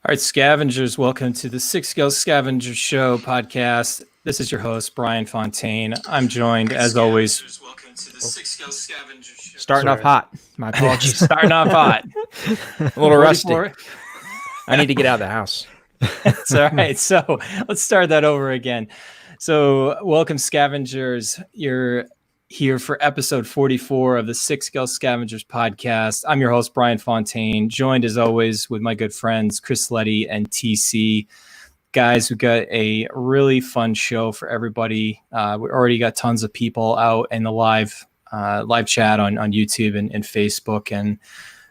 All right, Scavengers, welcome to the Six Scale Scavengers Show podcast. This is your host, Bryan Fontaine. I'm joined, as always. Welcome to the Six Scale Scavengers Show. Starting off hot. My apologies. Starting off hot. A little rusty. I need to get out of the house. That's all right. So let's start that over again. So welcome, Scavengers. You're here for episode 44 of the Six Scale Scavengers podcast. I'm your host, Bryan Fontaine, joined as always with my good friends, Chris Letty and TC. Guys, we've got a really fun show for everybody. We already got tons of people out in the live chat on YouTube and Facebook. And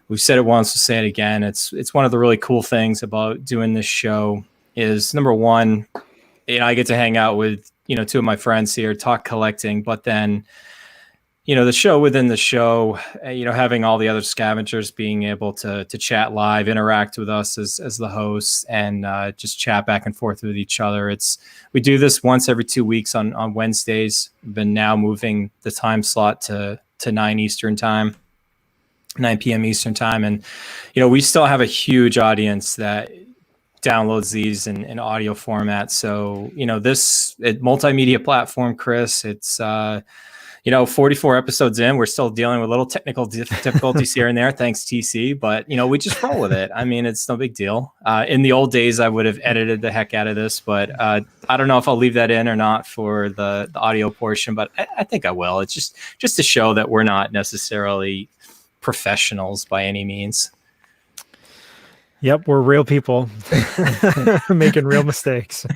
we've said it once, we'll say it again. It's one of the really cool things about doing this show is, number one, I get to hang out with, two of my friends here, talk collecting, but then, the show within the show, having all the other scavengers being able to chat live, interact with us as the hosts, and just chat back and forth with each other. We do this once every 2 weeks on Wednesdays. We've been now moving the time slot to 9 Eastern time, 9 p.m. Eastern time. And, we still have a huge audience that downloads these in audio format. So, this multimedia platform, Chris, it's, 44 episodes in, we're still dealing with little technical difficulties here and there. Thanks, TC. But, we just roll with it. I mean, it's no big deal. In the old days, I would have edited the heck out of this, but I don't know if I'll leave that in or not for the audio portion, but I think I will. It's just to show that we're not necessarily professionals by any means. Yep, we're real people making real mistakes.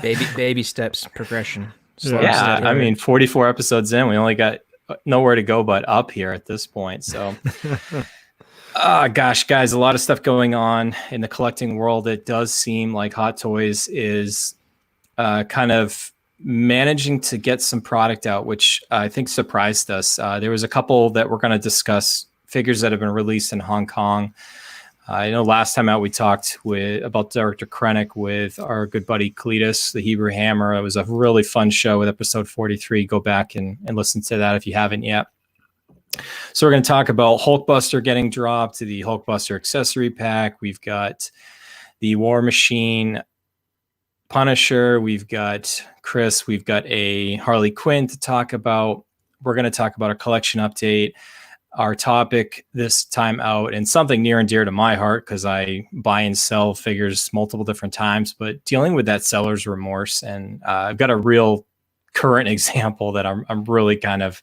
Baby steps, progression. Yeah, I mean, 44 episodes in, we only got nowhere to go but up here at this point. So, gosh, guys, a lot of stuff going on in the collecting world. It does seem like Hot Toys is kind of managing to get some product out, which I think surprised us. There was a couple that we're going to discuss, figures that have been released in Hong Kong. I know last time out we talked about Director Krennic with our good buddy Cletus, the Hebrew Hammer. It was a really fun show with episode 43. Go back and listen to that if you haven't yet. So we're going to talk about Hulkbuster getting dropped, the Hulkbuster accessory pack. We've got the War Machine Punisher. We've got Chris. We've got a Harley Quinn to talk about. We're going to talk about a collection update. Our topic this time out, and something near and dear to my heart because I buy and sell figures multiple different times, but dealing with that seller's remorse. And I've got a real current example that I'm really kind of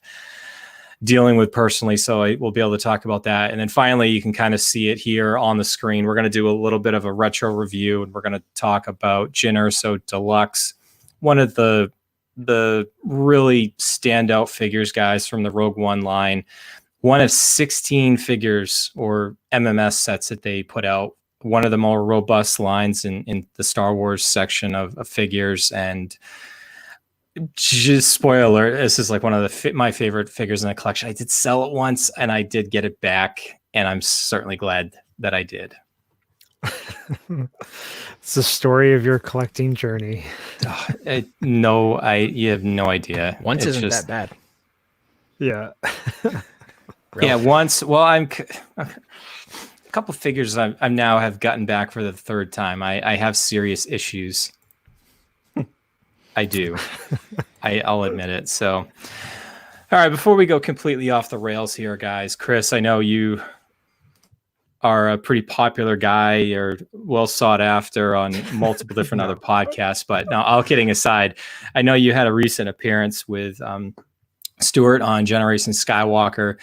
dealing with personally. So I will be able to talk about that. And then finally, you can kind of see it here on the screen. We're going to do a little bit of a retro review, and we're going to talk about Jyn Erso Deluxe, one of the really standout figures, guys, from the Rogue One line. One of 16 figures or MMS sets that they put out, one of the more robust lines in the Star Wars section of figures. And just spoiler, this is like one of my favorite figures in the collection. I did sell it once and I did get it back, and I'm certainly glad that I did. It's the story of your collecting journey. You have no idea. Once isn't that bad. Yeah. Yeah, once. Well, a couple figures I now have gotten back for the third time. I have serious issues. I do. I'll admit it. So, all right, before we go completely off the rails here, guys, Chris, I know you are a pretty popular guy. You're well sought after on multiple different other podcasts. But now, all kidding aside, I know you had a recent appearance with Stuart on Generation Skywalker.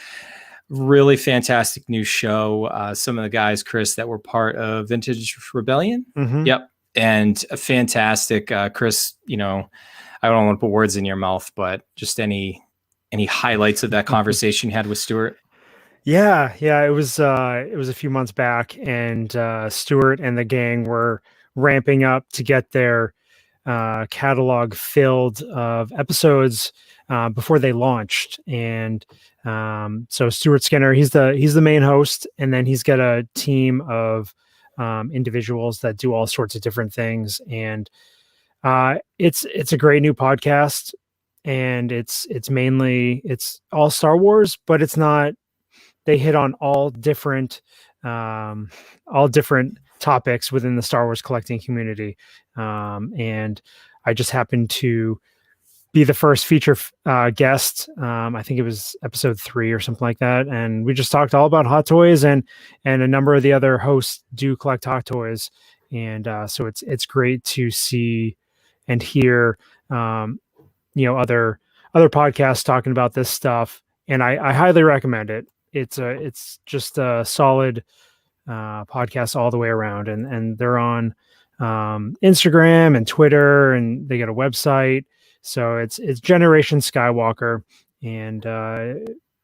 Really fantastic new show. Some of the guys, Chris, that were part of Vintage Rebellion. Mm-hmm. Yep. And fantastic. Chris, I don't want to put words in your mouth, but just any highlights of that conversation you had with Stuart? Yeah. It was a few months back, and Stuart and the gang were ramping up to get their catalog filled of episodes before they launched. And so Stuart Skinner, he's the main host, and then he's got a team of individuals that do all sorts of different things. And it's a great new podcast, and it's all Star Wars, but it's not. They hit on all different topics within the Star Wars collecting community. And I just happened to be the first feature guest. I think it was episode 3 or something like that. And we just talked all about hot toys, and a number of the other hosts do collect hot toys. And so it's great to see and hear, other podcasts talking about this stuff. And I highly recommend it. It's just a solid podcast all the way around. And they're on Instagram and Twitter, and they got a website. So it's Generation Skywalker, and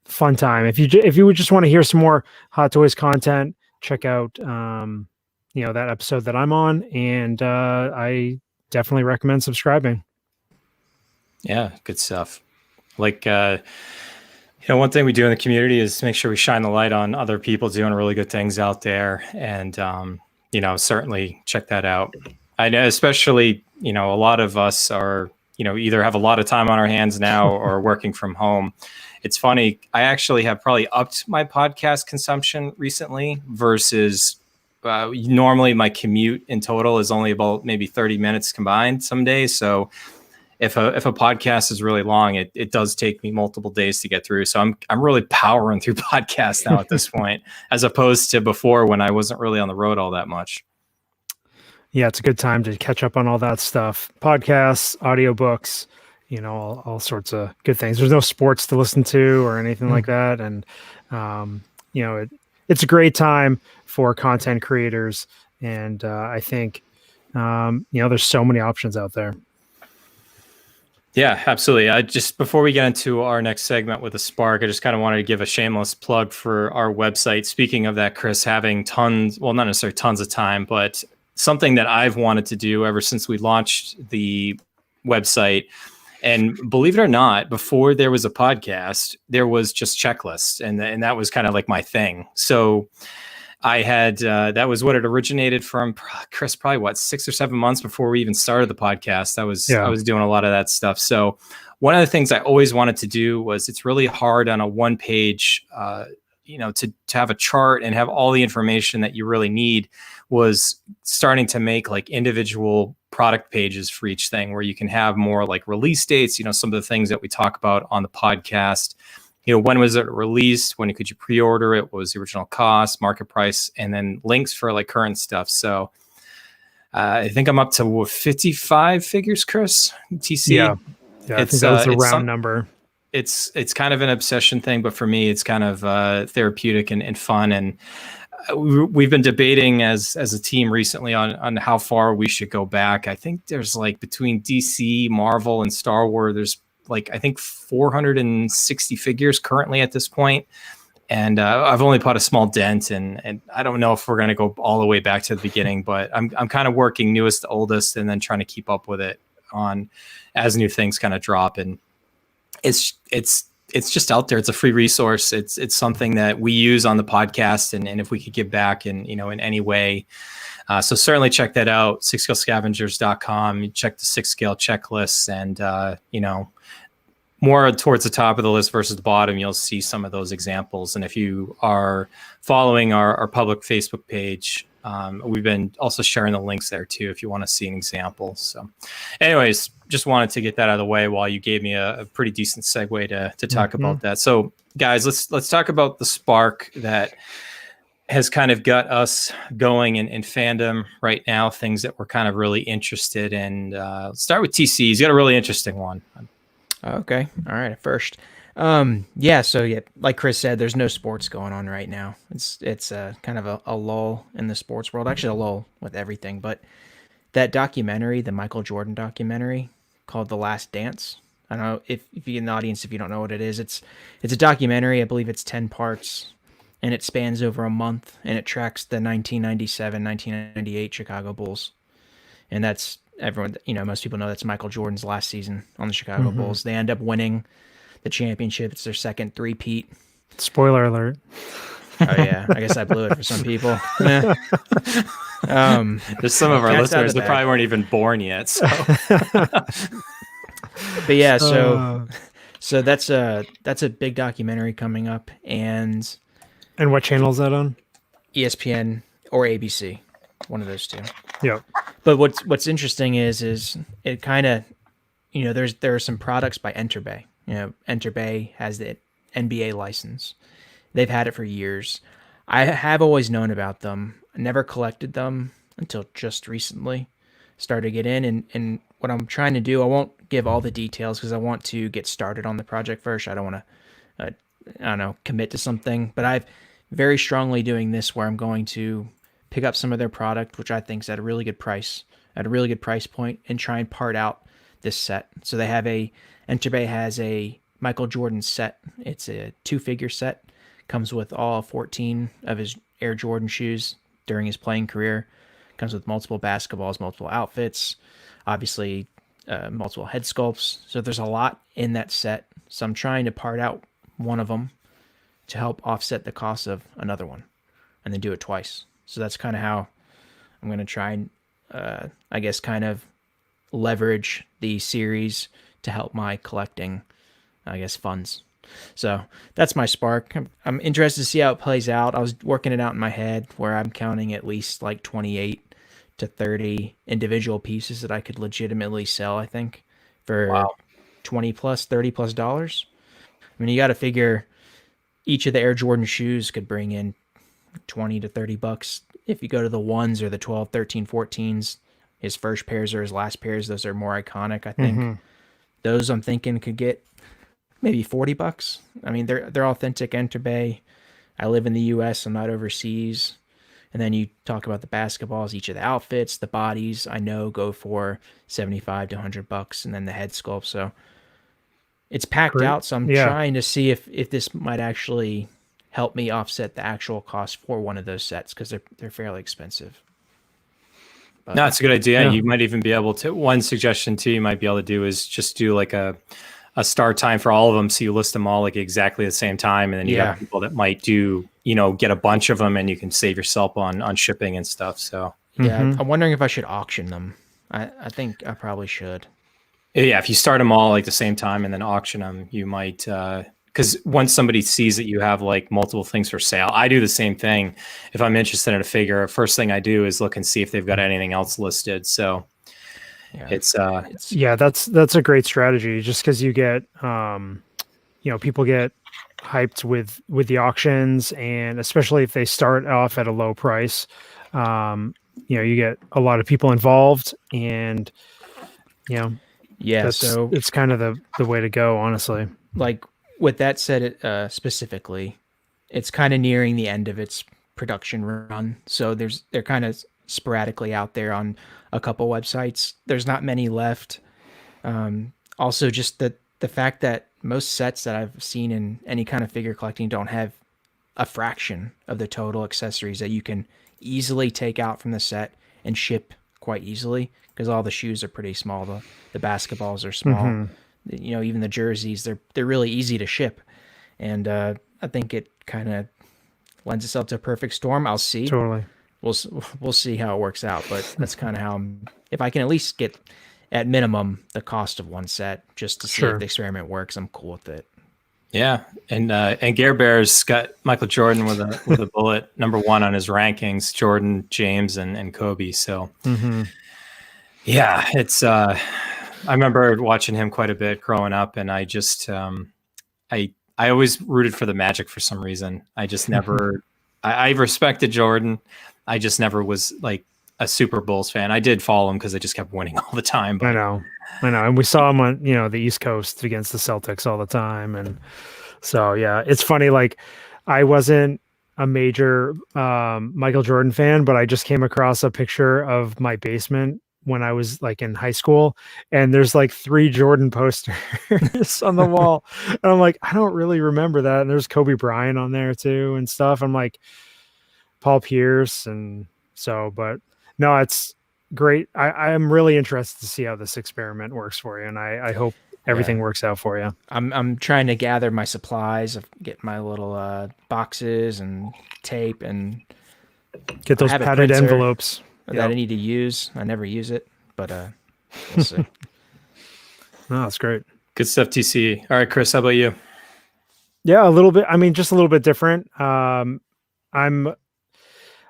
fun time. If you would just want to hear some more Hot Toys content, check out that episode that I'm on, and I definitely recommend subscribing. Yeah, good stuff. Like one thing we do in the community is make sure we shine the light on other people doing really good things out there, and certainly check that out. I know, especially a lot of us are either have a lot of time on our hands now or working from home. It's funny. I actually have probably upped my podcast consumption recently versus normally my commute in total is only about maybe 30 minutes combined some days. So if a podcast is really long, it does take me multiple days to get through. So I'm really powering through podcasts now at this point, as opposed to before when I wasn't really on the road all that much. Yeah, it's a good time to catch up on all that stuff. Podcasts, audiobooks, all sorts of good things. There's no sports to listen to or anything like that. And, it's a great time for content creators. And I think, there's so many options out there. Yeah, absolutely. Before we get into our next segment with a spark, I just kind of wanted to give a shameless plug for our website. Speaking of that, Chris, having not necessarily tons of time, but something that I've wanted to do ever since we launched the website. And believe it or not, before there was a podcast, there was just checklists, and that was kind of like my thing. So I had that was what it originated from, Chris, probably 6 or 7 months before we even started the podcast. I was doing a lot of that stuff. So one of the things I always wanted to do was, it's really hard on a one page, to have a chart and have all the information that you really need, was starting to make like individual product pages for each thing, where you can have more like release dates, some of the things that we talk about on the podcast. When was it released? When could you pre-order it? What was the original cost, market price, and then links for like current stuff. So I think I'm up to 55 figures, Chris, TC. Yeah, I think that was a round number. It's kind of an obsession thing, but for me, it's kind of therapeutic and fun. And we've been debating as a team recently on how far we should go back. I think there's like between DC, Marvel, and Star Wars, there's like, I think 460 figures currently at this point. And I've only put a small dent, and I don't know if we're going to go all the way back to the beginning, but I'm kind of working newest to oldest, and then trying to keep up with it on as new things kind of drop. And it's just out there. It's a free resource. It's something that we use on the podcast, and if we could give back in any way. So certainly check that out, sixscalescavengers.com. You check the 6-scale checklists, and more towards the top of the list versus the bottom, you'll see some of those examples. And if you are following our public Facebook page, we've been also sharing the links there too, if you want to see an example. So anyways, just wanted to get that out of the way while you gave me a pretty decent segue to talk about that. So guys, let's talk about the spark that has kind of got us going in fandom right now, things that we're kind of really interested in. Let's start with TC. He's got a really interesting one. Okay. All right. First. So like Chris said, there's no sports going on right now. It's kind of a lull in the sports world, actually a lull with everything. But that documentary, the Michael Jordan documentary called The Last Dance. I don't know if you in the audience, if you don't know what it is, it's a documentary. I believe it's 10 parts, and it spans over a month, and it tracks the 1997, 1998 Chicago Bulls. And that's everyone, most people know that's Michael Jordan's last season on the Chicago Bulls. They end up winning the championship. It's their second three-peat. Spoiler alert. Oh yeah, I guess I blew it for some people. There's some of our listeners that probably weren't even born yet. So. But yeah, so that's a big documentary coming up, and what channel is that on? ESPN or ABC. one of those two. Yep. But what's interesting is it kind of, there are some products by Enterbay. Enterbay has the NBA license. They've had it for years. I have always known about them. I never collected them until just recently. Started to get in, and what I'm trying to do, I won't give all the details because I want to get started on the project first. I don't want to, I don't know, commit to something. But I've very strongly doing this where I'm going to pick up some of their product, which I think is at a really good price, point, and try and part out this set. So they have Enterbay has a Michael Jordan set. It's a 2-figure set. Comes with all 14 of his Air Jordan shoes during his playing career. Comes with multiple basketballs, multiple outfits, obviously multiple head sculpts. So there's a lot in that set. So I'm trying to part out one of them to help offset the cost of another one and then do it twice. So that's kind of how I'm going to try and, I guess, kind of leverage the series to help my collecting, I guess, funds. So that's my spark. I'm interested to see how it plays out. I was working it out in my head where I'm counting at least like 28 to 30 individual pieces that I could legitimately sell, I think, for $20 plus, $30 plus dollars. I mean, you got to figure each of the Air Jordan shoes could bring in 20 to 30 bucks. If you go to the ones or the 12, 13, 14s, his first pairs or his last pairs, those are more iconic. I think those I'm thinking could get maybe 40 bucks. I mean, they're authentic Enterbay. I live in the US, I'm not overseas. And then you talk about the basketballs, each of the outfits, the bodies, I know go for 75 to 100 bucks, and then the head sculpt. So it's packed out. So I'm trying to see if this might actually help me offset the actual cost for one of those sets, because they're fairly expensive. But, no, it's a good idea. You might even be able to, one suggestion too, you might be able to do is just do like a start time for all of them. So you list them all like exactly the same time. And then you have people that might do, get a bunch of them, and you can save yourself on shipping and stuff. So I'm wondering if I should auction them. I think I probably should. Yeah. If you start them all like the same time and then auction them, you might, because once somebody sees that you have like multiple things for sale, I do the same thing. If I'm interested in a figure, first thing I do is look and see if they've got anything else listed. So it's that's a great strategy, just because you get people get hyped with the auctions, and especially if they start off at a low price, you get a lot of people involved, and so it's kind of the way to go, honestly. Like with that said, specifically, it's kind of nearing the end of its production run, so they're kind of sporadically out there on a couple websites. There's not many left. Also, just the fact that most sets that I've seen in any kind of figure collecting don't have a fraction of the total accessories that you can easily take out from the set and ship quite easily, because all the shoes are pretty small. The basketballs are small. Even the jerseys, they're really easy to ship. And I think it kind of lends itself to a perfect storm. I'll see. Totally. We'll see how it works out, but that's kind of how if I can at least get at minimum the cost of one set just to see if the experiment works, I'm cool with it. Yeah, and Gare Bear's got Michael Jordan with a bullet #1 on his rankings. Jordan, James, and Kobe. So yeah, it's I remember watching him quite a bit growing up, and I just I always rooted for the Magic for some reason. I just never I respected Jordan. I just never was like a super Bulls fan. I did follow him because they just kept winning all the time. But... I know. And we saw him on, the East Coast against the Celtics all the time. And so, yeah, it's funny. Like, I wasn't a major Michael Jordan fan, but I just came across a picture of my basement when I was like in high school, and there's like 3 Jordan posters on the wall. And I'm like, I don't really remember that. And there's Kobe Bryant on there too and stuff. I'm like, Paul Pierce. And so, but no, it's great. I am really interested to see how this experiment works for you. And I hope everything works out for you. I'm trying to gather my supplies, of get my little boxes and tape, and get those padded envelopes that I need to use. I never use it, but we'll see. No, that's great. Good stuff, TC. All right, Chris, how about you? Yeah, a little bit. I mean, just a little bit different.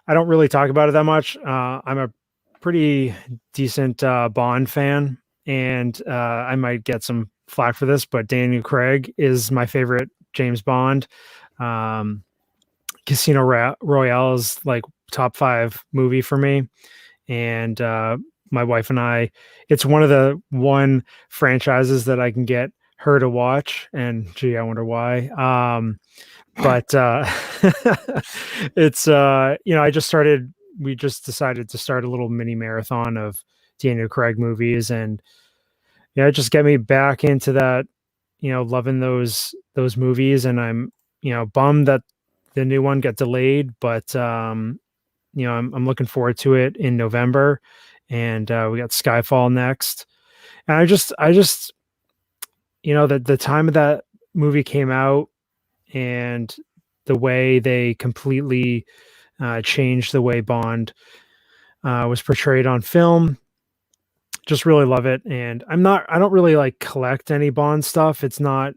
I don't really talk about it that much. I'm a pretty decent Bond fan, and I might get some flack for this, but Daniel Craig is my favorite James Bond. Um, Royale is like top 5 movie for me, and my wife and I, it's one of the one franchises that I can get her to watch, and gee, I wonder why. But it's we just decided to start a little mini marathon of Daniel Craig movies, and yeah, just get me back into that, loving those movies. And I'm, bummed that the new one got delayed, but I'm looking forward to it in November, and we got Skyfall next. And I just the time of that movie came out, and the way they completely changed the way Bond was portrayed on film. Just really love it. And I don't really like collect any Bond stuff. I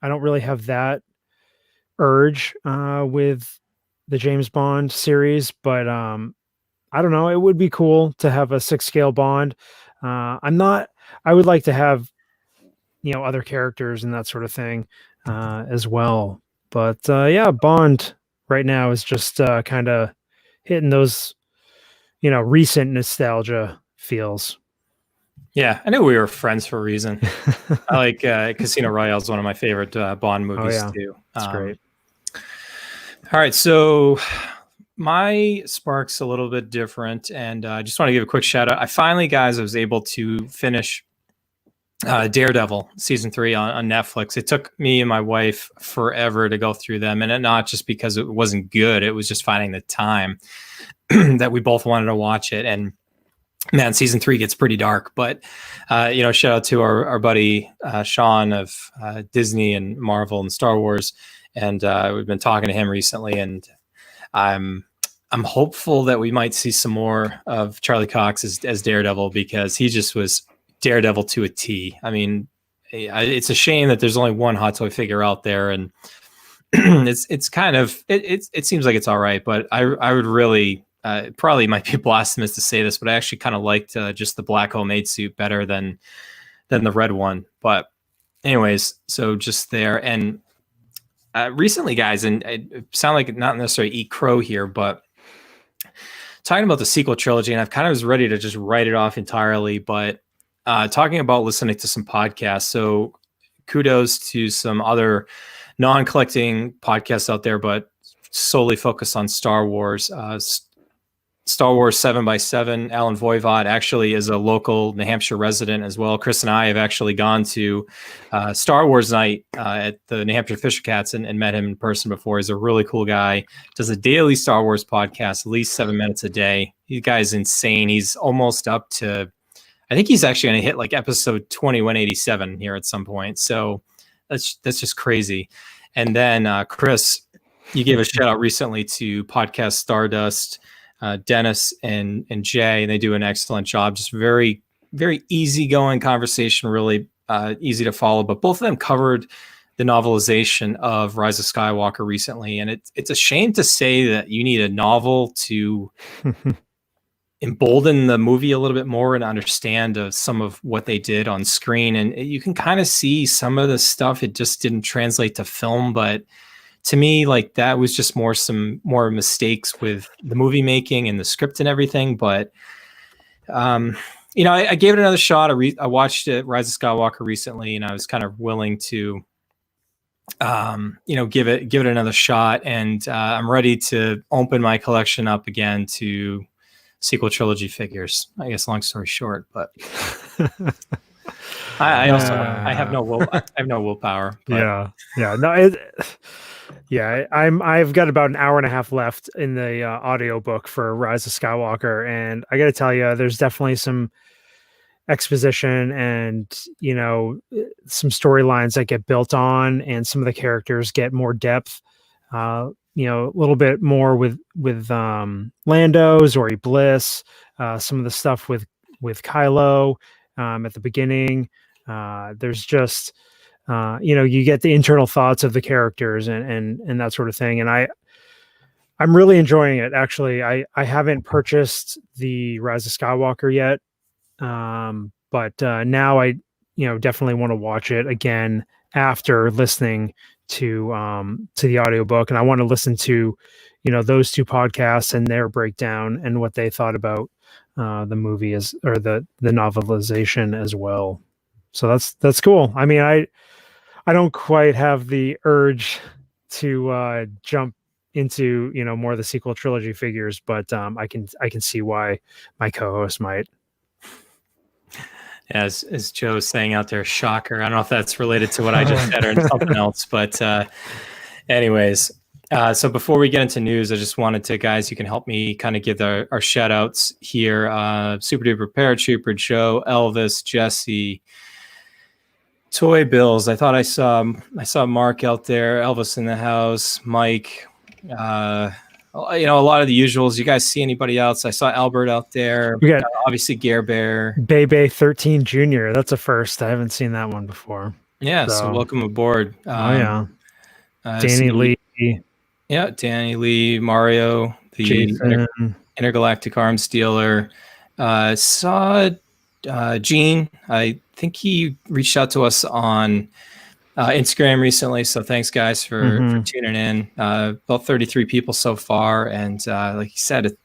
don't really have that urge with the James Bond series, but I don't know. It would be cool to have a 6 scale Bond. I would like to have, other characters and that sort of thing as well. But yeah, Bond right now is just kind of hitting those, recent nostalgia feels. Yeah, I knew we were friends for a reason. I like Casino Royale is one of my favorite Bond movies too. That's great. All right, so my spark's a little bit different, and I just want to give a quick shout out. I finally, guys, I was able to finish Daredevil season 3 on Netflix. It took me and my wife forever to go through them, and not just because it wasn't good. It was just finding the time that we both wanted to watch it. And man, season 3 gets pretty dark, but shout out to our buddy Sean of Disney and Marvel and Star Wars. And we've been talking to him recently, and I'm hopeful that we might see some more of Charlie Cox as Daredevil, because he just was Daredevil to a T. I mean, it's a shame that there's only one hot toy figure out there, and it's kind of it seems like it's all right, but I would really probably might be blasphemous to say this, but I actually kind of liked just the black homemade suit better than the red one. But anyways, so just there. And recently, guys, and I sound like not necessarily eat crow here, but talking about the sequel trilogy, and I've kind of was ready to just write it off entirely, but talking about listening to some podcasts. So kudos to some other non-collecting podcasts out there, but solely focused on Star Wars. Star Wars 7x7, Alan Voivod actually is a local New Hampshire resident as well. Chris and I have actually gone to Star Wars night at the New Hampshire Fisher Cats and met him in person before. He's a really cool guy. Does a daily Star Wars podcast, at least 7 minutes a day. He guy's insane. He's almost up to, I think he's actually going to hit like episode 2187 here at some point. So that's just crazy. And then Chris, you gave a shout out recently to Podcast Stardust. Dennis and Jay, and they do an excellent job. Just very, very easygoing conversation, really easy to follow. But both of them covered the novelization of Rise of Skywalker recently, and it's a shame to say that you need a novel to embolden the movie a little bit more and understand some of what they did on screen. And you can kind of see some of the stuff, it just didn't translate to film, but to me, like that was just some more mistakes with the movie making and the script and everything. But, I gave it another shot. I watched it, Rise of Skywalker recently, and I was kind of willing to, give it another shot. And I'm ready to open my collection up again to sequel trilogy figures. I guess long story short, but I have no willpower. But. I've got about an hour and a half left in the audiobook for Rise of Skywalker, and I got to tell you, there's definitely some exposition and some storylines that get built on, and some of the characters get more depth. A little bit more with Lando, Zori Bliss, some of the stuff with Kylo at the beginning. There's just you get the internal thoughts of the characters and that sort of thing. And I'm really enjoying it. Actually, I haven't purchased the Rise of Skywalker yet, but now I definitely want to watch it again after listening to the audiobook, and I want to listen to those two podcasts and their breakdown and what they thought about the movie or the novelization as well. So that's cool. I mean, I don't quite have the urge to jump into more of the sequel trilogy figures, but I can see why my co-host might. As Joe's saying out there, shocker. I don't know if that's related to what I just said or something else, but anyways. So before we get into news, I just wanted to, guys, you can help me kind of give our shout outs here. Super Duper Paratrooper, Joe, Elvis, Jesse, Toy Bills. I thought I saw Mark out there, Elvis in the house, Mike, a lot of the usuals. You guys see anybody else? I saw Albert out there. We got obviously Gare Bear. Bebe 13 Jr. That's a first. I haven't seen that one before. Yeah, so welcome aboard. Danny Lee. Yeah, Danny Lee, Mario, the Intergalactic Arms Dealer. Saw Gene. I think he reached out to us on Instagram recently. So thanks, guys, for tuning in. About 33 people so far. And like you said,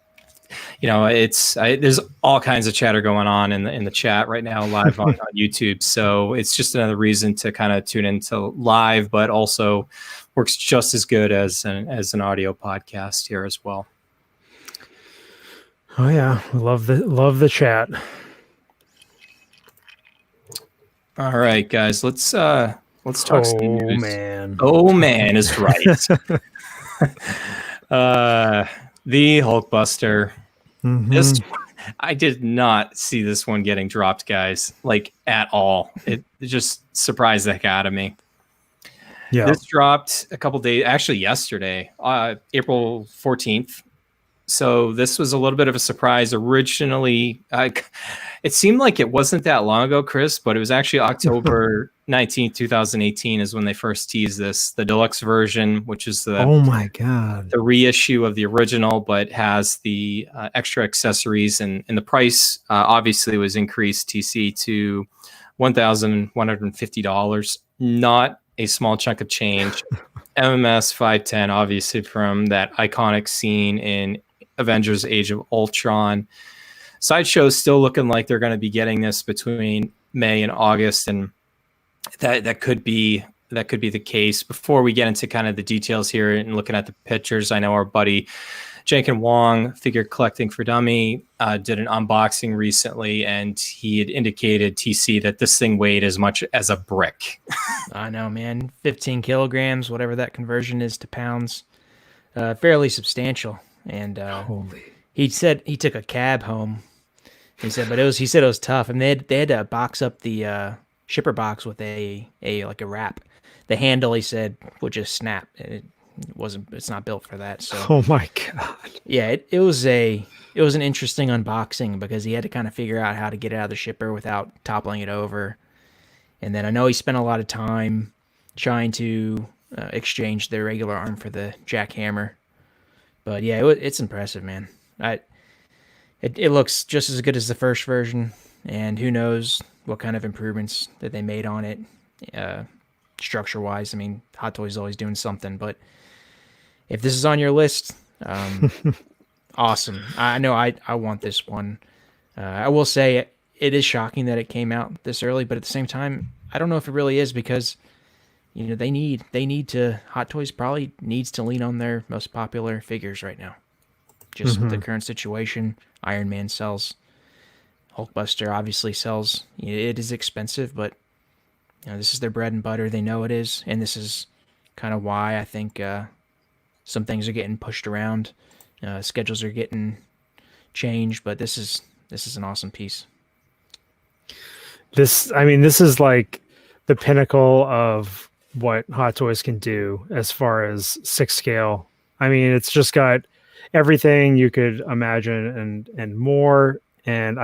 there's all kinds of chatter going on in the chat right now, live on YouTube. So it's just another reason to kind of tune into live, but also works just as good as an audio podcast here as well. Oh yeah, love the chat. All right, guys, let's talk some news. Oh man is right. The Hulkbuster. This, I did not see this one getting dropped, guys, like at all. It just surprised the heck out of me. Yeah, this dropped a couple days, actually yesterday, April 14th. So this was a little bit of a surprise. Originally, it seemed like it wasn't that long ago, Chris, but it was actually October 19th, 2018 is when they first teased this. The deluxe version, which is the the reissue of the original, but has the extra accessories, and the price obviously was increased TC to $1,150. Not a small chunk of change. MMS 510, obviously from that iconic scene in Avengers Age of Ultron. Sideshow's still looking like they're going to be getting this between May and August, and that could be the case. Before we get into kind of the details here and looking at the pictures, I know our buddy Jenkin Wong, Figure Collecting for Dummy, did an unboxing recently, and he had indicated, TC, that this thing weighed as much as a brick. I know, man. 15 kilograms, whatever that conversion is to pounds. Fairly substantial. And he said he took a cab home. He said it was tough. And they had to box up the shipper box with a wrap. The handle, he said, would just snap. It's not built for that. So oh my god. Yeah, it was an interesting unboxing because he had to kind of figure out how to get it out of the shipper without toppling it over. And then I know he spent a lot of time trying to exchange the regular arm for the jackhammer. But yeah, it's impressive, man. It looks just as good as the first version, and who knows what kind of improvements that they made on it, structure-wise. I mean, Hot Toys is always doing something, but if this is on your list, awesome. I know I want this one. I will say it is shocking that it came out this early, but at the same time, I don't know if it really is because they need to. Hot Toys probably needs to lean on their most popular figures right now. Just with the current situation, Iron Man sells. Hulkbuster obviously sells. It is expensive, but this is their bread and butter. They know it is, and this is kind of why I think some things are getting pushed around. Schedules are getting changed, but this is an awesome piece. This is like the pinnacle of what Hot Toys can do as far as 6 scale. I mean, it's just got everything you could imagine and more. And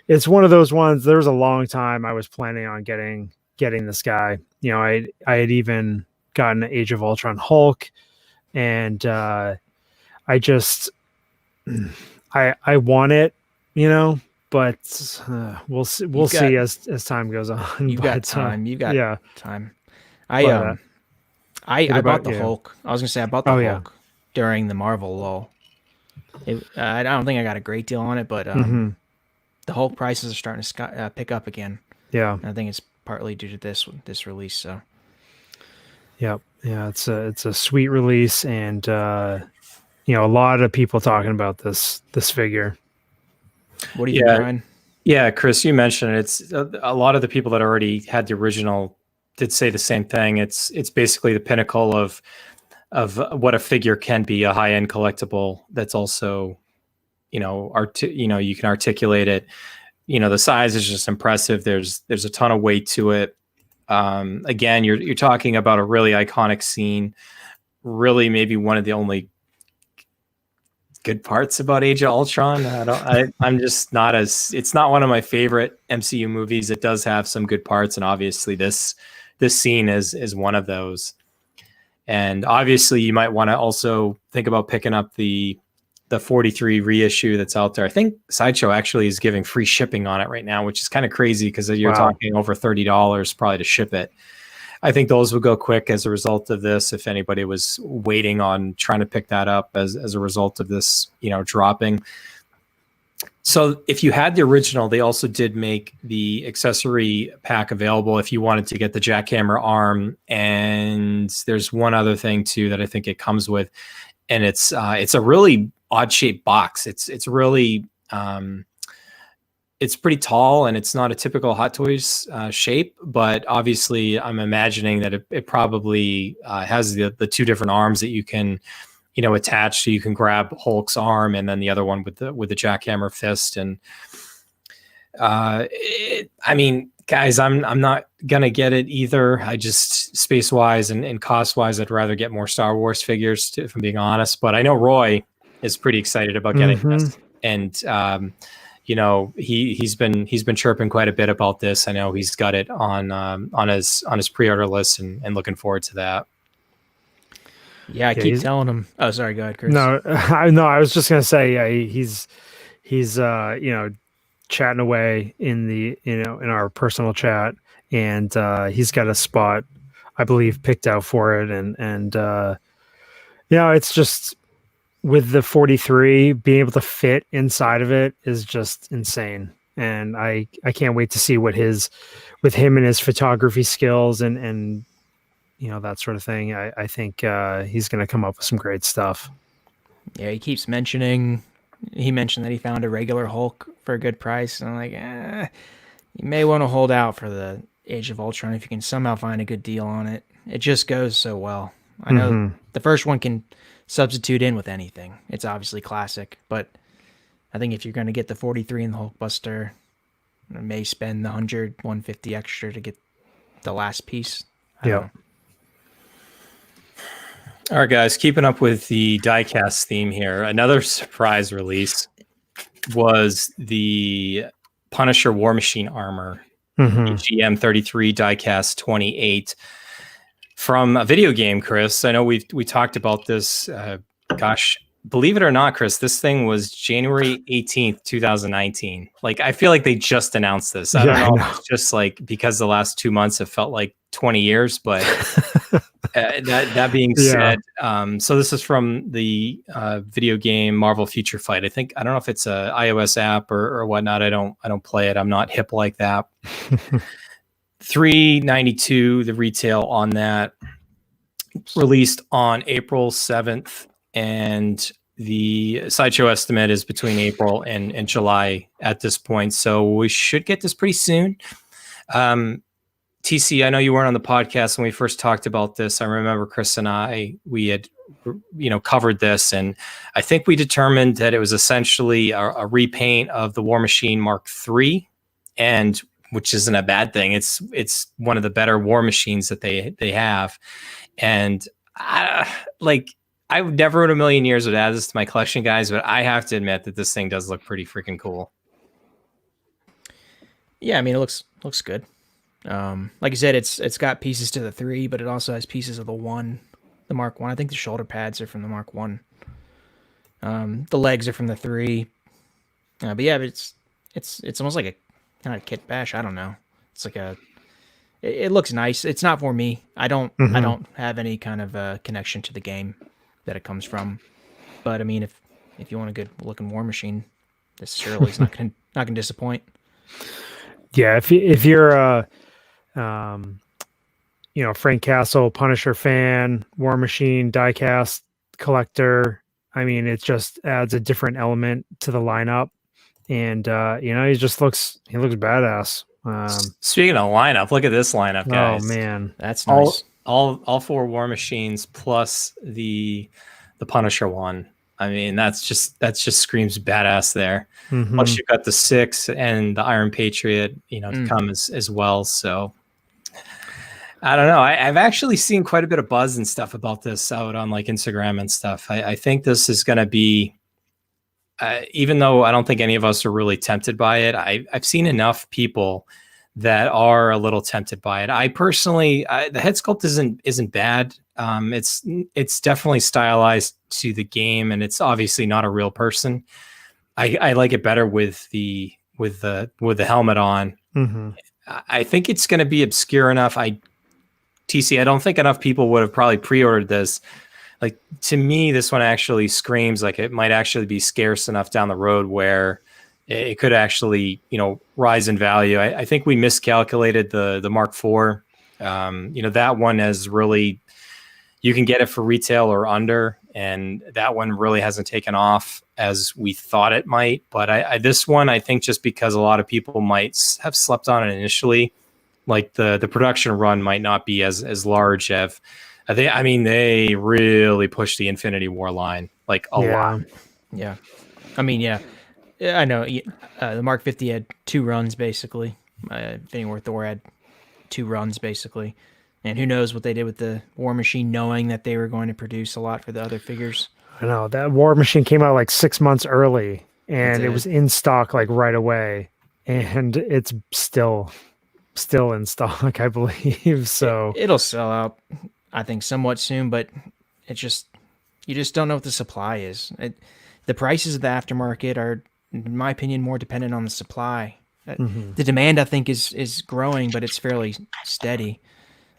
it's one of those ones. There was a long time I was planning on getting this guy. I had even gotten Age of Ultron Hulk. and I just I want it, but we'll see as time goes on. You've got But time. You've got yeah, time. but I bought about the you? Hulk. I was gonna say I bought the Oh yeah. Hulk during the Marvel lull. I don't think I got a great deal on it, but Hmm. the Hulk prices are starting to pick up again. Yeah. And I think it's partly due to this release. So Yep. Yeah. It's a sweet release, and a lot of people talking about this figure. what do you think, Yeah, Bryan? yeah, Chris, you mentioned it. It's a lot of the people that already had the original did say the same thing. It's basically the pinnacle of what a figure can be, a high end collectible that's also, you can articulate it. The size is just impressive. There's a ton of weight to it. Again, you're talking about a really iconic scene. Really, maybe one of the only good parts about Age of Ultron. I'm just not as, it's not one of my favorite MCU movies. It does have some good parts, and obviously this scene is one of those. And obviously, you might want to also think about picking up the 43 reissue that's out there. I think Sideshow actually is giving free shipping on it right now, which is kind of crazy because you're Wow. talking over $30 probably to ship it. I think those would go quick as a result of this. If anybody was waiting on trying to pick that up as a result of this, dropping. So if you had the original, they also did make the accessory pack available if you wanted to get the jackhammer arm. And there's one other thing too that I think it comes with, and it's a really odd shaped box. It's really it's pretty tall, and it's not a typical Hot Toys shape, but obviously I'm imagining that it probably has the two different arms that you can, attach. So you can grab Hulk's arm and then the other one with the jackhammer fist. And I mean, guys, I'm not gonna get it either. I just, space wise and cost wise, I'd rather get more Star Wars figures, if I'm being honest. But I know Roy is pretty excited about getting this, and he's been chirping quite a bit about this. I know he's got it on his pre-order list, and looking forward to that. Yeah, I keep telling him. Oh, sorry, go ahead, Chris. No, I was just gonna say, yeah, he's chatting away in the in our personal chat, and he's got a spot, I believe, picked out for it, and it's just, with the 43 being able to fit inside of it is just insane. And I can't wait to see with him and his photography skills and that sort of thing. I think he's going to come up with some great stuff. Yeah, he mentioned that he found a regular Hulk for a good price, and I'm like, you may want to hold out for the Age of Ultron if you can somehow find a good deal on it. It just goes so well. I know the first one can substitute in with anything. It's obviously classic, but I think if you're going to get the 43 in the Hulkbuster, you may spend the 150 extra to get the last piece. Yeah. All right, guys, keeping up with the diecast theme here. Another surprise release was the Punisher War Machine armor, GM33 diecast 28. From a video game, Chris. I know we talked about this. Gosh, believe it or not, Chris, this thing was January 18th, 2019. Like, I feel like they just announced this. I don't know. If it's just like because the last 2 months have felt like 20 years, but that being said, so this is from the video game Marvel Future Fight. I don't know if it's a iOS app or whatnot. I don't play it. I'm not hip like that. $392 the retail on that, released on April 7th, and the Sideshow estimate is between April and July at this point, so we should get this pretty soon. TC, I know you weren't on the podcast when we first talked about this. I remember Chris and we had covered this, and I think we determined that it was essentially a repaint of the War Machine Mark III, and which isn't a bad thing. It's one of the better War Machines that they have. And I never in a million years would add this to my collection, guys, but I have to admit that this thing does look pretty freaking cool. Yeah, I mean, it looks good. Like you said, it's got pieces to the 3, but it also has pieces of the 1. the Mark 1. I think the shoulder pads are from the Mark 1. The legs are from the 3. But yeah, it's almost like a kind of kit bash. I don't know. It's like it looks nice. It's not for me. I don't have any kind of connection to the game that it comes from. But I mean, if you want a good looking War Machine, this surely is not gonna disappoint. Yeah, if you're Frank Castle Punisher fan, War Machine diecast collector, I mean, it just adds a different element to the lineup, and he looks badass. Speaking of lineup, look at this lineup, guys. Oh man, that's nice. All 4 War Machines plus the Punisher one. I mean, that's just screams badass there. Mm-hmm. Plus you've got the 6 and the Iron Patriot, to come as well. So I don't know. I've actually seen quite a bit of buzz and stuff about this out on like Instagram and stuff. I think this is going to be, even though I don't think any of us are really tempted by it, I've seen enough people that are a little tempted by it. I personally, the head sculpt isn't bad. It's definitely stylized to the game, and it's obviously not a real person. I like it better with the helmet on. Mm-hmm. I think it's going to be obscure enough. TC, I don't think enough people would have probably pre-ordered this. Like, to me, this one actually screams like it might actually be scarce enough down the road where it could actually, rise in value. I think we miscalculated the Mark IV. That one has really, you can get it for retail or under, and that one really hasn't taken off as we thought it might. But this one, I think just because a lot of people might have slept on it initially, like the production run might not be as large. They really pushed the Infinity War line like a lot. Yeah. I mean, yeah. I know. The Mark 50 had 2 runs basically. Infinity War Thor had 2 runs basically. And who knows what they did with the War Machine, knowing that they were going to produce a lot for the other figures. I know that War Machine came out like 6 months early, and it was in stock like right away, and it's still in stock, I believe. So it'll sell out, I think, somewhat soon, but you just don't know what the supply is. The prices of the aftermarket are, in my opinion, more dependent on the supply. The demand, I think, is growing, but it's fairly steady.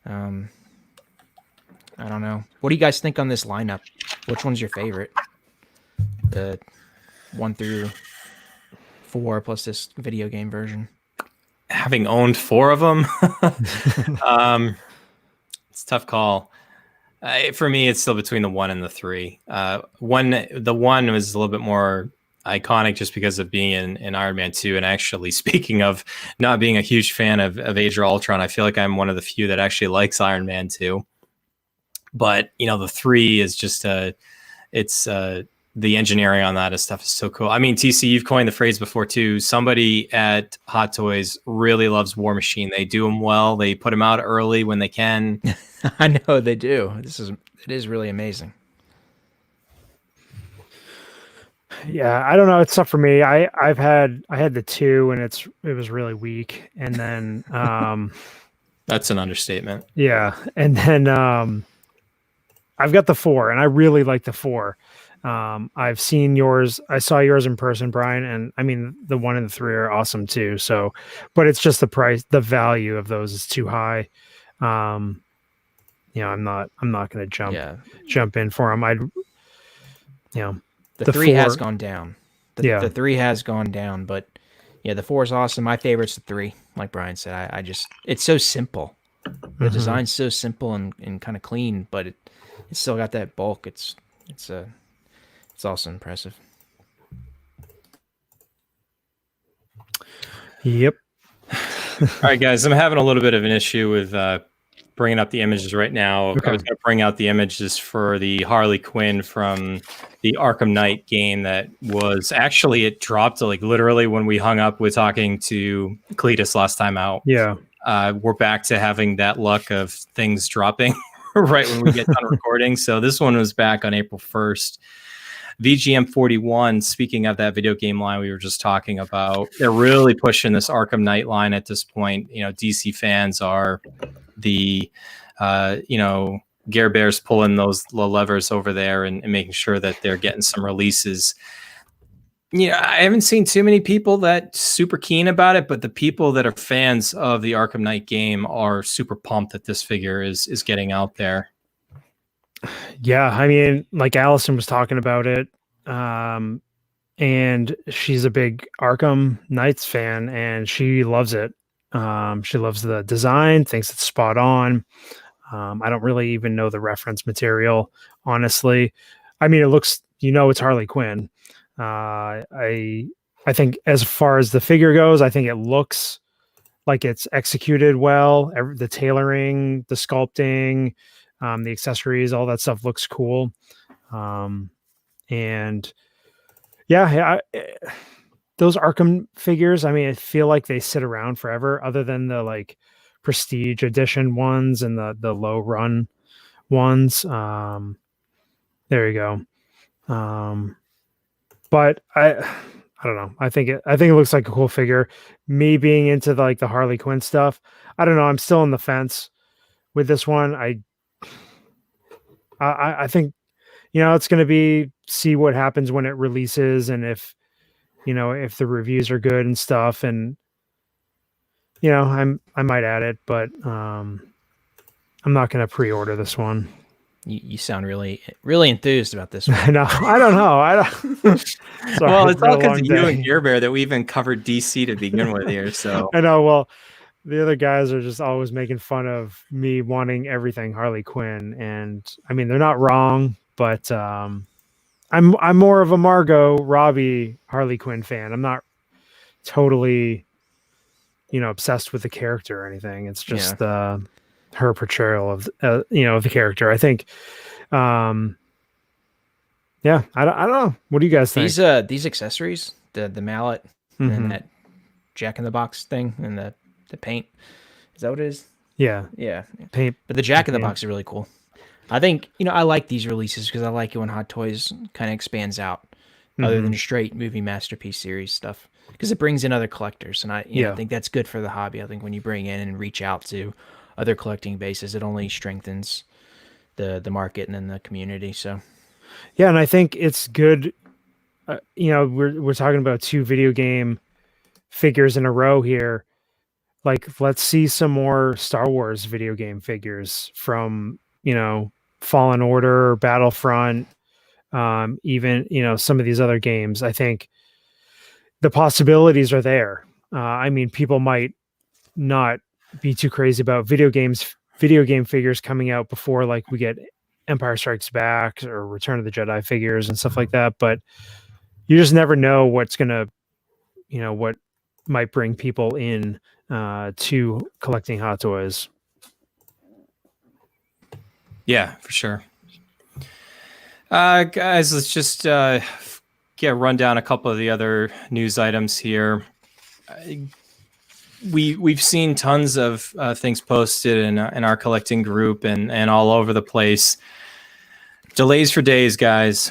I don't know. What do you guys think on this lineup? Which one's your favorite? The 1 through 4 plus this video game version. Having owned 4 of them, it's a tough call. For me, it's still between the 1 and the 3. The 1 was a little bit more iconic just because of being in Iron Man 2. And actually, speaking of not being a huge fan of Age of Ultron, I feel like I'm one of the few that actually likes Iron Man 2. But the 3 is just the engineering on that stuff is so cool. I mean, TC, you've coined the phrase before too. Somebody at Hot Toys really loves War Machine. They do them well. They put them out early when they can. I know they do. It is really amazing. Yeah, I don't know. It's tough for me. I had the 2, and it was really weak. And then that's an understatement. Yeah, and then I've got the 4, and I really like the 4. I've seen yours. I saw yours in person, Bryan, and I mean the 1 and the 3 are awesome too. So, but it's just the price, the value of those is too high. I'm not going to jump in for them. The 3 has gone down. The 3 has gone down, but yeah, the 4 is awesome. My favorite's the 3. Like Bryan said, it's so simple. The design's so simple and kind of clean, but it's still got that bulk. It's also impressive. Yep. All right, guys, I'm having a little bit of an issue with bringing up the images right now. Okay. I was going to bring out the images for the Harley Quinn from the Arkham Knight game that was actually, it dropped like literally when we hung up with talking to Cletus last time out. Yeah. We're back to having that luck of things dropping right when we get done recording. So this one was back on April 1st. VGM 41, speaking of that video game line we were just talking about, they're really pushing this Arkham Knight line at this point. DC fans are the Gare Bear's pulling those levers over there and making sure that they're getting some releases. I haven't seen too many people that super keen about it, but the people that are fans of the Arkham Knight game are super pumped that this figure is getting out there. Yeah, I mean, like Allison was talking about it, and she's a big Arkham Knights fan, and she loves it. She loves the design, thinks it's spot on. I don't really even know the reference material, honestly. I mean, it looks, it's Harley Quinn. I think as far as the figure goes, I think it looks like it's executed well. The tailoring, the sculpting, the accessories, all that stuff looks cool. And yeah, those Arkham figures, I mean, I feel like they sit around forever, other than the like prestige edition ones and the low run ones. There you go. But I don't know. I think it looks like a cool figure. Me being into the Harley Quinn stuff, I don't know. I'm still on the fence with this one. I think it's going to be, see what happens when it releases, and if the reviews are good and stuff, and I might add it, but I'm not going to pre-order this one. You sound really, really enthused about this one. No, I don't know. Sorry, well, it's all because of you and Gare Bear that we even covered DC to begin with here. So I know. Well, the other guys are just always making fun of me wanting everything Harley Quinn, and I mean they're not wrong, but I'm more of a Margot Robbie Harley Quinn fan. I'm not totally obsessed with the character or anything. It's just her portrayal of of the character. I think I don't know. What do you guys think? These accessories, the mallet and that Jack in the Box thing and the paint, is that what it is? Yeah paint. But the Jack in the Box is really cool. I think I like these releases because I like it when Hot Toys kind of expands out other than straight movie masterpiece series stuff, because it brings in other collectors, and I think that's good for the hobby. I think when you bring in and reach out to other collecting bases, it only strengthens the market and then the community. So yeah, and I think it's good. We're talking about 2 video game figures in a row here. Like, let's see some more Star Wars video game figures from Fallen Order, Battlefront, even some of these other games. I think the possibilities are there. I mean, people might not be too crazy about video game figures coming out before like we get Empire Strikes Back or Return of the Jedi figures and stuff like that, but you just never know what's gonna what might bring people in to collecting Hot Toys. Yeah, for sure. Guys, let's just run down a couple of the other news items here. We've seen tons of things posted in our collecting group and all over the place. Delays for days, guys.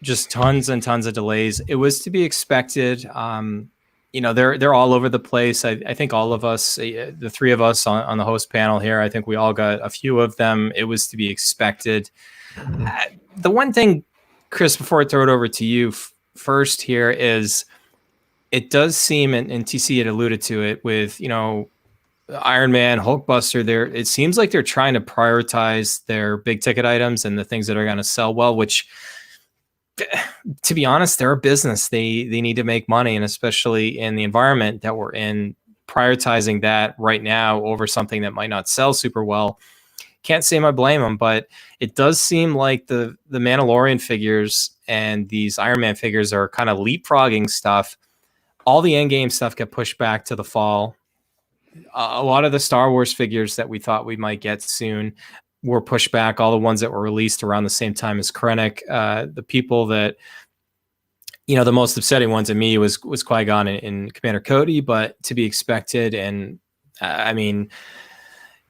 Just tons and tons of delays. It was to be expected. They're all over the place. I think all of us, the 3 of us on the host panel here, I think we all got a few of them. It was to be expected. The one thing, Chris, before I throw it over to you first here, is it does seem, and TC had alluded to it with, Iron Man, Hulkbuster, it seems like they're trying to prioritize their big ticket items and the things that are going to sell well, which, to be honest, they're a business. They need to make money, and especially in the environment that we're in, prioritizing that right now over something that might not sell super well. Can't say I blame them, but it does seem like the Mandalorian figures and these Iron Man figures are kind of leapfrogging stuff. All the endgame stuff got pushed back to the fall. A lot of the Star Wars figures that we thought we might get soon were pushed back. All the ones that were released around the same time as Krennic. The people that, the most upsetting one to me was Qui-Gon and Commander Cody, but to be expected. And I mean,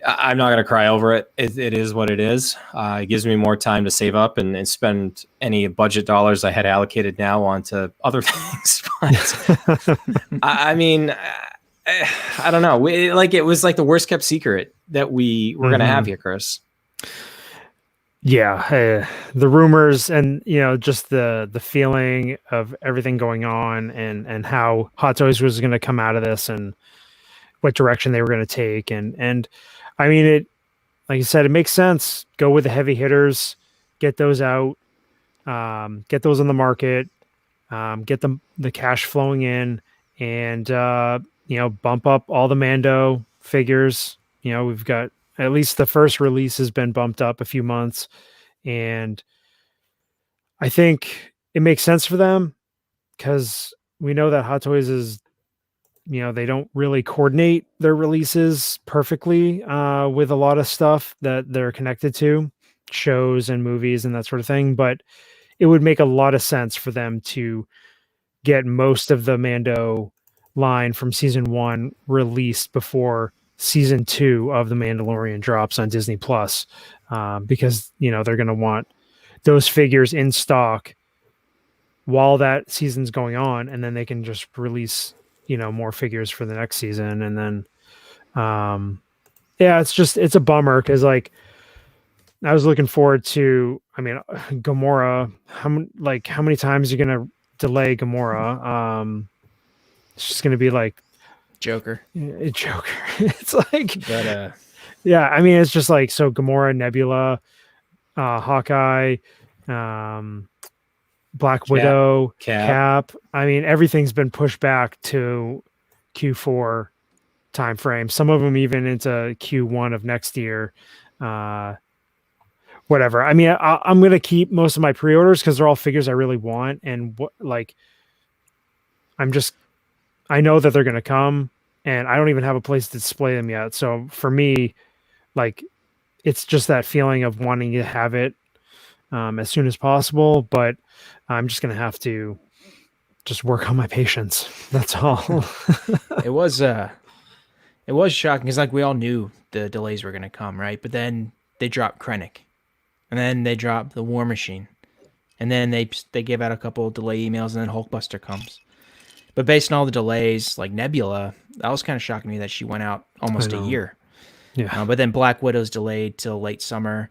I'm not going to cry over it. It is what it is. It gives me more time to save up and spend any budget dollars I had allocated now onto other things. But, I mean, I don't know. It was like the worst kept secret that we were going to have here, Chris. Yeah, the rumors and just the feeling of everything going on and how Hot Toys was going to come out of this and what direction they were going to take and I mean it, like you said, it makes sense. Go with the heavy hitters, get those out, get those on the market, get the cash flowing in, and bump up all the Mando figures. We've got at least the first release has been bumped up a few months, and I think it makes sense for them because we know that Hot Toys is, they don't really coordinate their releases perfectly with a lot of stuff that they're connected to, shows and movies and that sort of thing. But it would make a lot of sense for them to get most of the Mando line from season 1 released before season 2 of The Mandalorian drops on Disney Plus, because they're going to want those figures in stock while that season's going on, and then they can just release more figures for the next season. And then yeah, it's a bummer because like I was looking forward to, I mean, Gamora, how many times are you gonna delay Gamora? It's just gonna be like Joker. a Joker. It's like, But yeah, I mean, it's just like, so Gamora, Nebula, Hawkeye, Black Widow, Cap. I mean, everything's been pushed back to Q4 timeframe. Some of them even into Q1 of next year. Whatever. I mean, I'm gonna keep most of my pre-orders because they're all figures I really want, and I know that they're gonna come, and I don't even have a place to display them yet. So for me, like, it's just that feeling of wanting to have it as soon as possible, but I'm just going to have to just work on my patience. That's all. it was shocking because like we all knew the delays were going to come, right? But then they dropped Krennic, and then they dropped the War Machine, and then they gave out a couple of delay emails, and then Hulkbuster comes. But based on all the delays, like Nebula, that was kind of shocking to me that she went out almost a year. Yeah. But then Black Widow's delayed till late summer.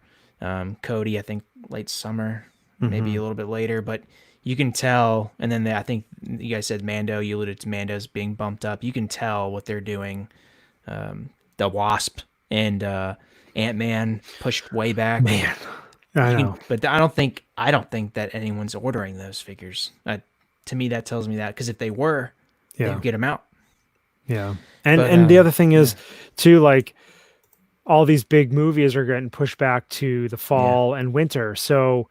Cody, I think late summer, maybe a little bit later, but you can tell. And then I think you guys said Mando, you alluded to Mando's being bumped up. You can tell what they're doing. The Wasp and Ant-Man pushed way back. Man, I know. But I don't think that anyone's ordering those figures. To me, that tells me that, because if they were, they would get them out. Yeah. And the other thing is too, like, all these big movies are getting pushed back to the fall and winter. So,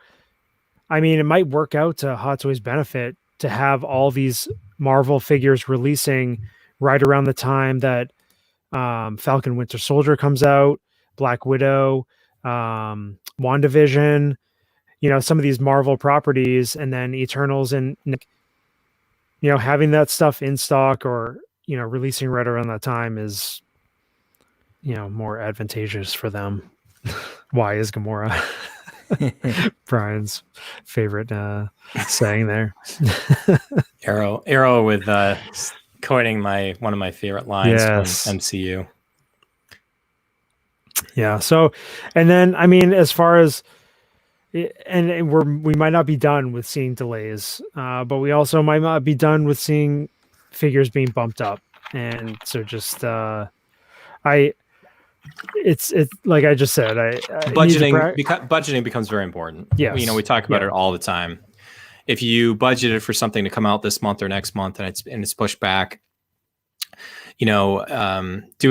I mean, it might work out to Hot Toys' benefit to have all these Marvel figures releasing right around the time that Falcon Winter Soldier comes out, Black Widow, WandaVision, some of these Marvel properties, and then Eternals, and having that stuff in stock or releasing right around that time is more advantageous for them. Why is Gamora? Brian's favorite saying there. Arrow with coining one of my favorite lines from MCU. Yeah. So, and then I mean, as far as, and we might not be done with seeing delays, but we also might not be done with seeing figures being bumped up. And so just it's like I just said, budgeting becomes very important. Yes. We talk about it all the time. If you budgeted for something to come out this month or next month and it's pushed back, do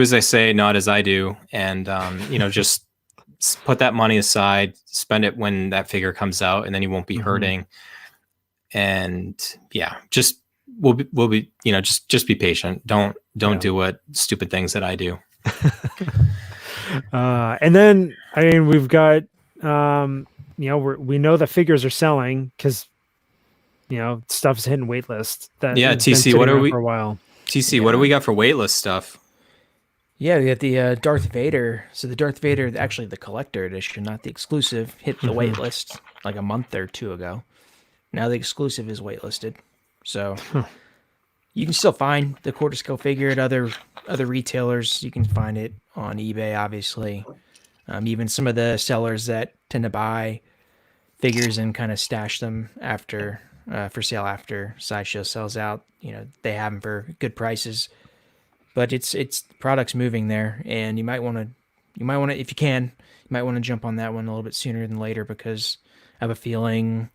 as I say, not as I do, and just put that money aside, spend it when that figure comes out, and then you won't be hurting. And just we'll be just be patient. Don't do what stupid things that I do. And then I mean, we've got we know the figures are selling because stuff's hitting waitlist. TC, what are we for a while? TC, what do we got for waitlist stuff? Yeah, we got the Darth Vader. So the Darth Vader, actually the collector edition, not the exclusive, hit the waitlist like a month or two ago. Now the exclusive is waitlisted. So you can still find the quarter scale figure at other retailers. You can find it on eBay, obviously. Even some of the sellers that tend to buy figures and kind of stash them after for sale after Sideshow sells out, they have them for good prices. But it's products moving there, and you might want to if you can, you might want to jump on that one a little bit sooner than later, because I have a feeling,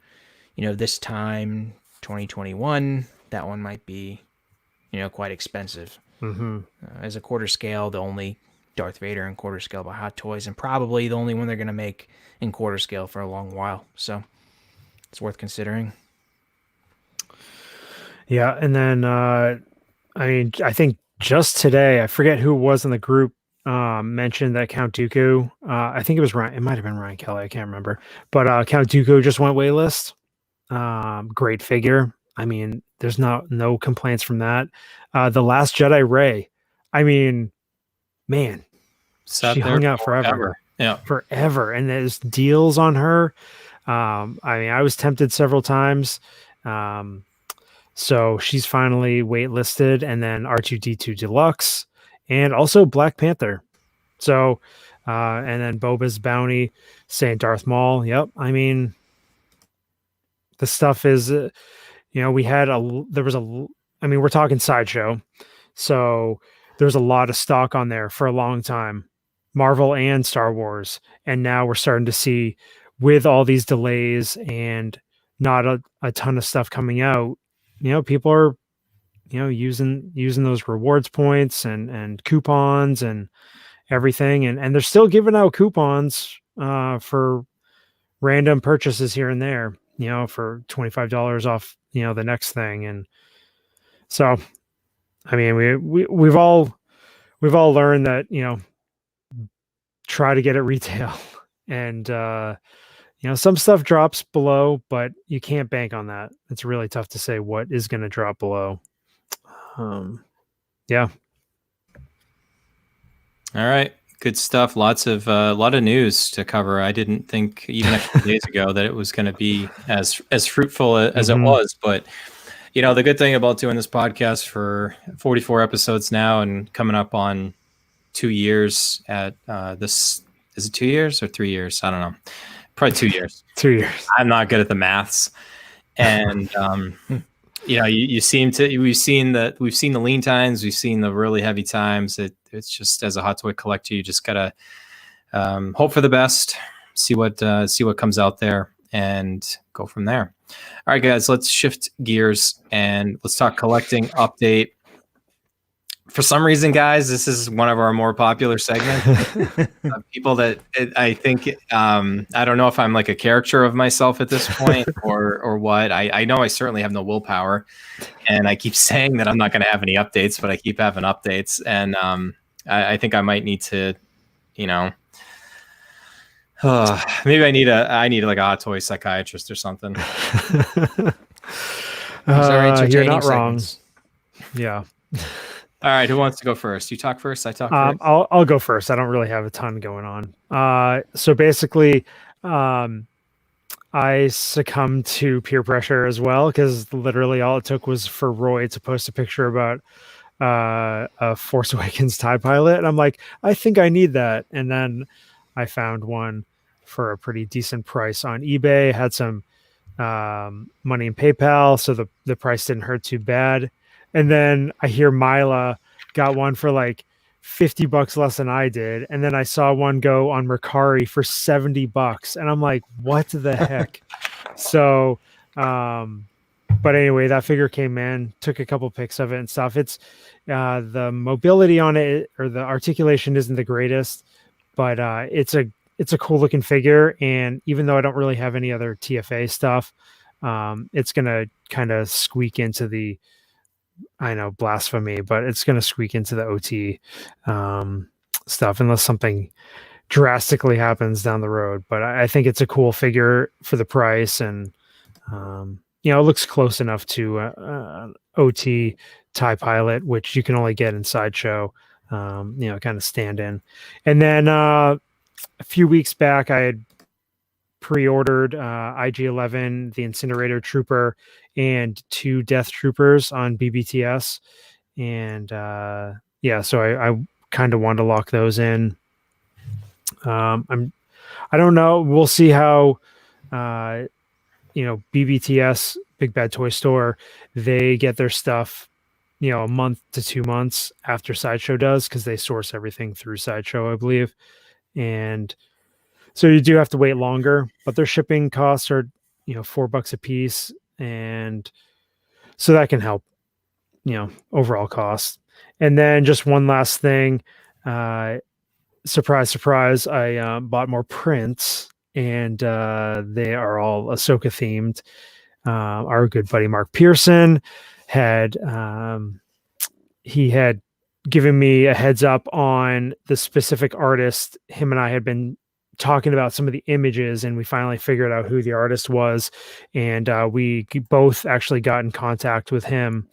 this time 2021, that one might be, quite expensive. Mm-hmm. As a quarter scale, the only Darth Vader in quarter scale by Hot Toys, and probably the only one they're going to make in quarter scale for a long while. So it's worth considering. Yeah, and then I think just today, I forget who it was in the group, mentioned that Count Dooku. I think it was Ryan. It might have been Ryan Kelly. I can't remember. But Count Dooku just went waitlist. Great figure. I mean, there's no complaints from that. The Last Jedi Rey. I mean, man, she hung out forever. Yeah, forever. And there's deals on her. I mean, I was tempted several times. So she's finally waitlisted, and then R2D2 Deluxe, and also Black Panther. So, and then Boba's Bounty saying Darth Maul. Yep. I mean, the stuff is, we're talking Sideshow. So there's a lot of stock on there for a long time, Marvel and Star Wars. And now we're starting to see, with all these delays and not a ton of stuff coming out, people are, using those rewards points and coupons and everything. And they're still giving out coupons for random purchases here and there, for $25 off, the next thing. And so, I mean, we've all learned that, try to get it retail and, some stuff drops below, but you can't bank on that. It's really tough to say what is going to drop below. Yeah. All right. Good stuff. Lot of news to cover. I didn't think even a few days ago that it was going to be as fruitful as it was. But, the good thing about doing this podcast for 44 episodes now and coming up on 2 years at this, is it 2 years or 3 years? I don't know. Probably 2 years. 2 years. I'm not good at the maths. And, we've seen the lean times. We've seen the really heavy times. It's just, as a hot toy collector, you just gotta hope for the best, see what comes out there, and go from there. All right, guys, let's shift gears and let's talk collecting update. For some reason, guys, this is one of our more popular segments. People that I think, I don't know if I'm like a caricature of myself at this point or what. I know I certainly have no willpower, and I keep saying that I'm not going to have any updates, but I keep having updates. And I think I might need to, maybe I need like a hot toy psychiatrist or something. You're not wrong. Yeah. All right, who wants to go first? You talk first. I talk first. I'll go first. I don't really have a ton going on. So basically, I succumbed to peer pressure as well, because literally all it took was for Roy to post a picture about a Force Awakens TIE pilot, and I'm like, I think I need that. And then I found one for a pretty decent price on eBay. Had some money in PayPal, so the price didn't hurt too bad. And then I hear Mila got one for like $50 less than I did. And then I saw one go on Mercari for $70. And I'm like, what the heck? So, but anyway, that figure came in, took a couple pics of it and stuff. It's the mobility on it, or the articulation, isn't the greatest, but it's a cool looking figure. And even though I don't really have any other TFA stuff, it's going to kind of squeak into the, I know, blasphemy, but it's going to squeak into the OT stuff unless something drastically happens down the road. But I think it's a cool figure for the price, and it looks close enough to OT TIE pilot, which you can only get in Sideshow, kind of stand in. And then a few weeks back, I had pre-ordered IG-11, the Incinerator Trooper, and 2 Death Troopers on BBTS. And so I kind of wanted to lock those in. I don't know. We'll see how BBTS, Big Bad Toy Store, they get their stuff, a month to 2 months after Sideshow does, because they source everything through Sideshow, I believe. And so you do have to wait longer, but their shipping costs are, $4 a piece. And so that can help, overall cost. And then just one last thing, surprise, surprise, I bought more prints, and they are all Ahsoka themed. Our good buddy Mark Pearson had he had given me a heads up on the specific artist. Him and I had been talking about some of the images, and we finally figured out who the artist was, and we both actually got in contact with him.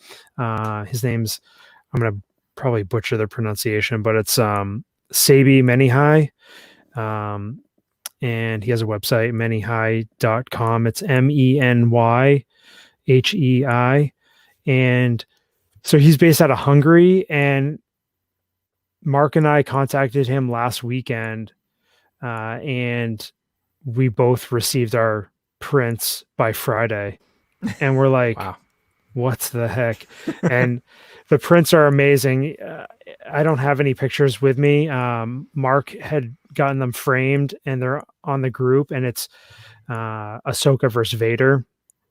His name's, I'm gonna probably butcher the pronunciation, but it's Sabi Menihai. And he has a website, menihai.com. It's MENYHEI. And so he's based out of Hungary, and Mark and I contacted him last weekend, and we both received our prints by Friday, and we're like, Wow. what the heck? And the prints are amazing. I don't have any pictures with me. Mark had gotten them framed, and they're on the group, and it's Ahsoka versus Vader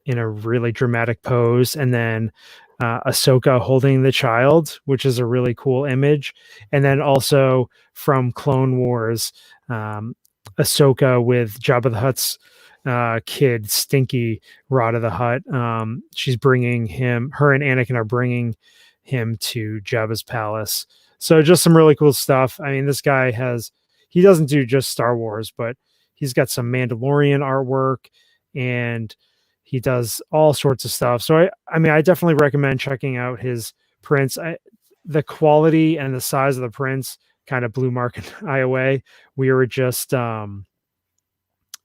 in a really dramatic pose, and then Ahsoka holding the child, which is a really cool image. And then also from Clone Wars, Ahsoka with Jabba the Hutt's kid, Stinky, Rod of the Hutt. She's bringing her and Anakin are bringing him to Jabba's palace. So just some really cool stuff. I mean, this guy he doesn't do just Star Wars, but he's got some Mandalorian artwork, and he does all sorts of stuff. So I mean, I definitely recommend checking out his prints. The quality and the size of the prints kind of blew Mark and I away. We were just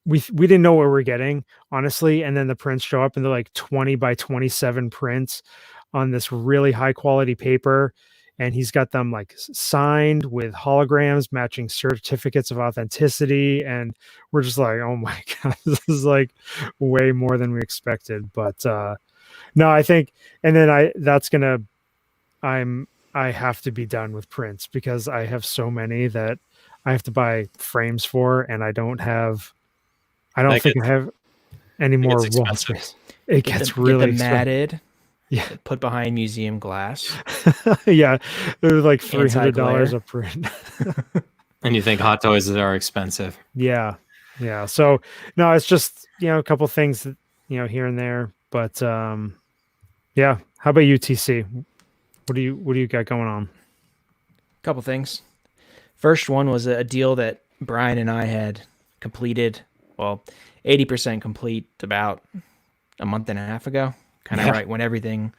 we didn't know what we were getting, honestly. And then the prints show up, and they're like 20 by 27 prints on this really high quality paper. And he's got them like signed with holograms matching certificates of authenticity. And we're just like, oh my God, this is like way more than we expected. But no, I think, and then I have to be done with prints, because I have so many that I have to buy frames for, and I don't think I have any more wall space. It gets really get them matted. Yeah, put behind museum glass. Yeah, it was like $300 a print. And you think Hot Toys are expensive? Yeah. So no, it's just a couple things that, here and there. But yeah. How about you, TC? What do you got going on? Couple things. First one was a deal that Bryan and I had completed. Well, 80% complete about a month and a half ago. Kind of right when everything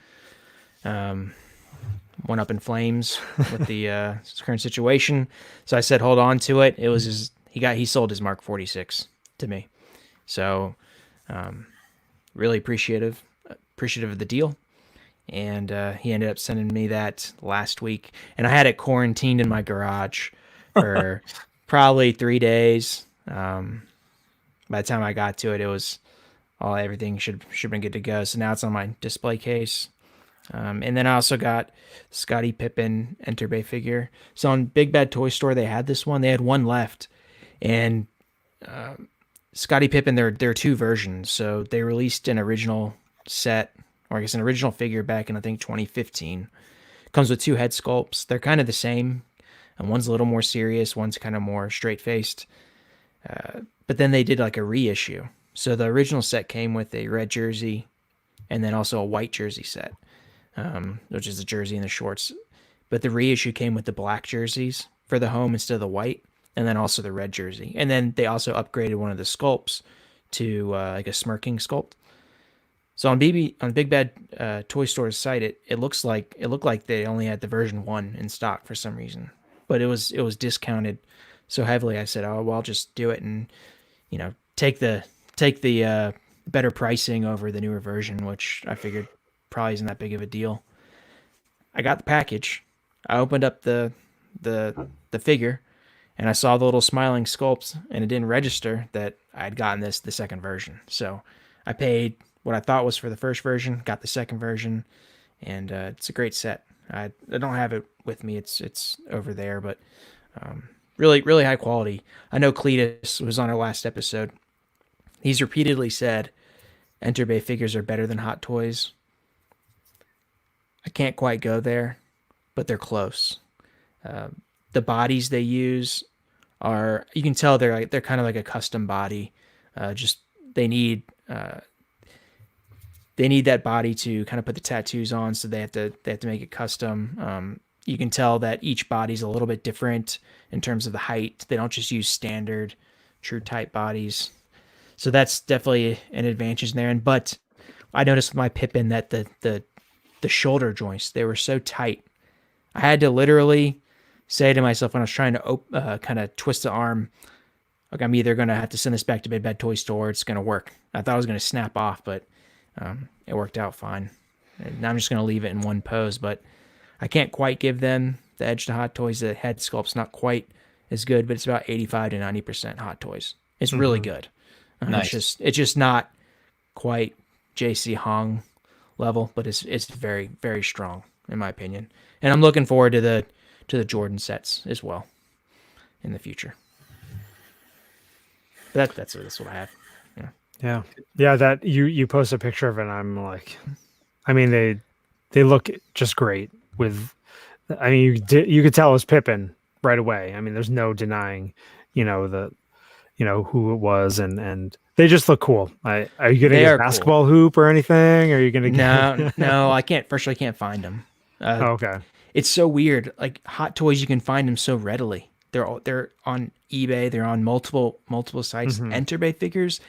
went up in flames with the current situation. So I said, hold on to it. It was he sold his Mark 46 to me. So really appreciative of the deal. And he ended up sending me that last week. And I had it quarantined in my garage for probably 3 days. By the time I got to it, it was everything should have been good to go. So now it's on my display case. And then I also got Scottie Pippen Enter Bay figure. So on Big Bad Toy Store, they had this one. They had one left. And Scottie Pippen, there are two versions. So they released an original set, or I guess an original figure back in, I think, 2015. Comes with two head sculpts. They're kind of the same. And one's a little more serious. One's kind of more straight-faced. But then they did like a reissue. So the original set came with a red jersey and then also a white jersey set, which is the jersey and the shorts. But the reissue came with the black jerseys for the home instead of the white, and then also the red jersey. And then they also upgraded one of the sculpts to like a smirking sculpt. So on Big Bad Toy Store's site, it looked like they only had the version 1 in stock for some reason, but it was discounted so heavily. I said, oh well, I'll just do it and take the better pricing over the newer version, which I figured probably isn't that big of a deal. I got the package. I opened up the figure, and I saw the little smiling sculpt, and it didn't register that I'd gotten the second version. So I paid what I thought was for the first version, got the second version, and it's a great set. I don't have it with me; it's over there, but really really high quality. I know Cletus was on our last episode. He's repeatedly said Enterbay figures are better than Hot Toys. I can't quite go there, but they're close. The bodies they use are, you can tell they're kind of like a custom body. Just they need that body to kind of put the tattoos on, so they have to make it custom. You can tell that each body's a little bit different in terms of the height. They don't just use standard true type bodies. So that's definitely an advantage there. But I noticed with my Pippin that the shoulder joints, they were so tight. I had to literally say to myself when I was trying to kind of twist the arm, like, I'm either going to have to send this back to Big Bad Toy Store, or it's going to work. I thought it was going to snap off, but it worked out fine. And now I'm just going to leave it in one pose, but I can't quite give them the edge to Hot Toys. The head sculpt's not quite as good, but it's about 85 to 90% Hot Toys. It's really good. Nice. It's just not quite JC Hong level, but it's very, very strong in my opinion. And I'm looking forward to the Jordan sets as well in the future. That's what I have. Yeah. That you post a picture of it, and I'm like, I mean, they look just great. With, I mean, you could tell it was Pippin right away. I mean, there's no denying, who it was, and they just look cool. Are you getting a basketball hoop or anything? Are you gonna get... No, I can't. First, I can't find them. Okay. It's so weird. Like Hot Toys, you can find them so readily. They're on eBay. They're on multiple sites. Enterbay figures,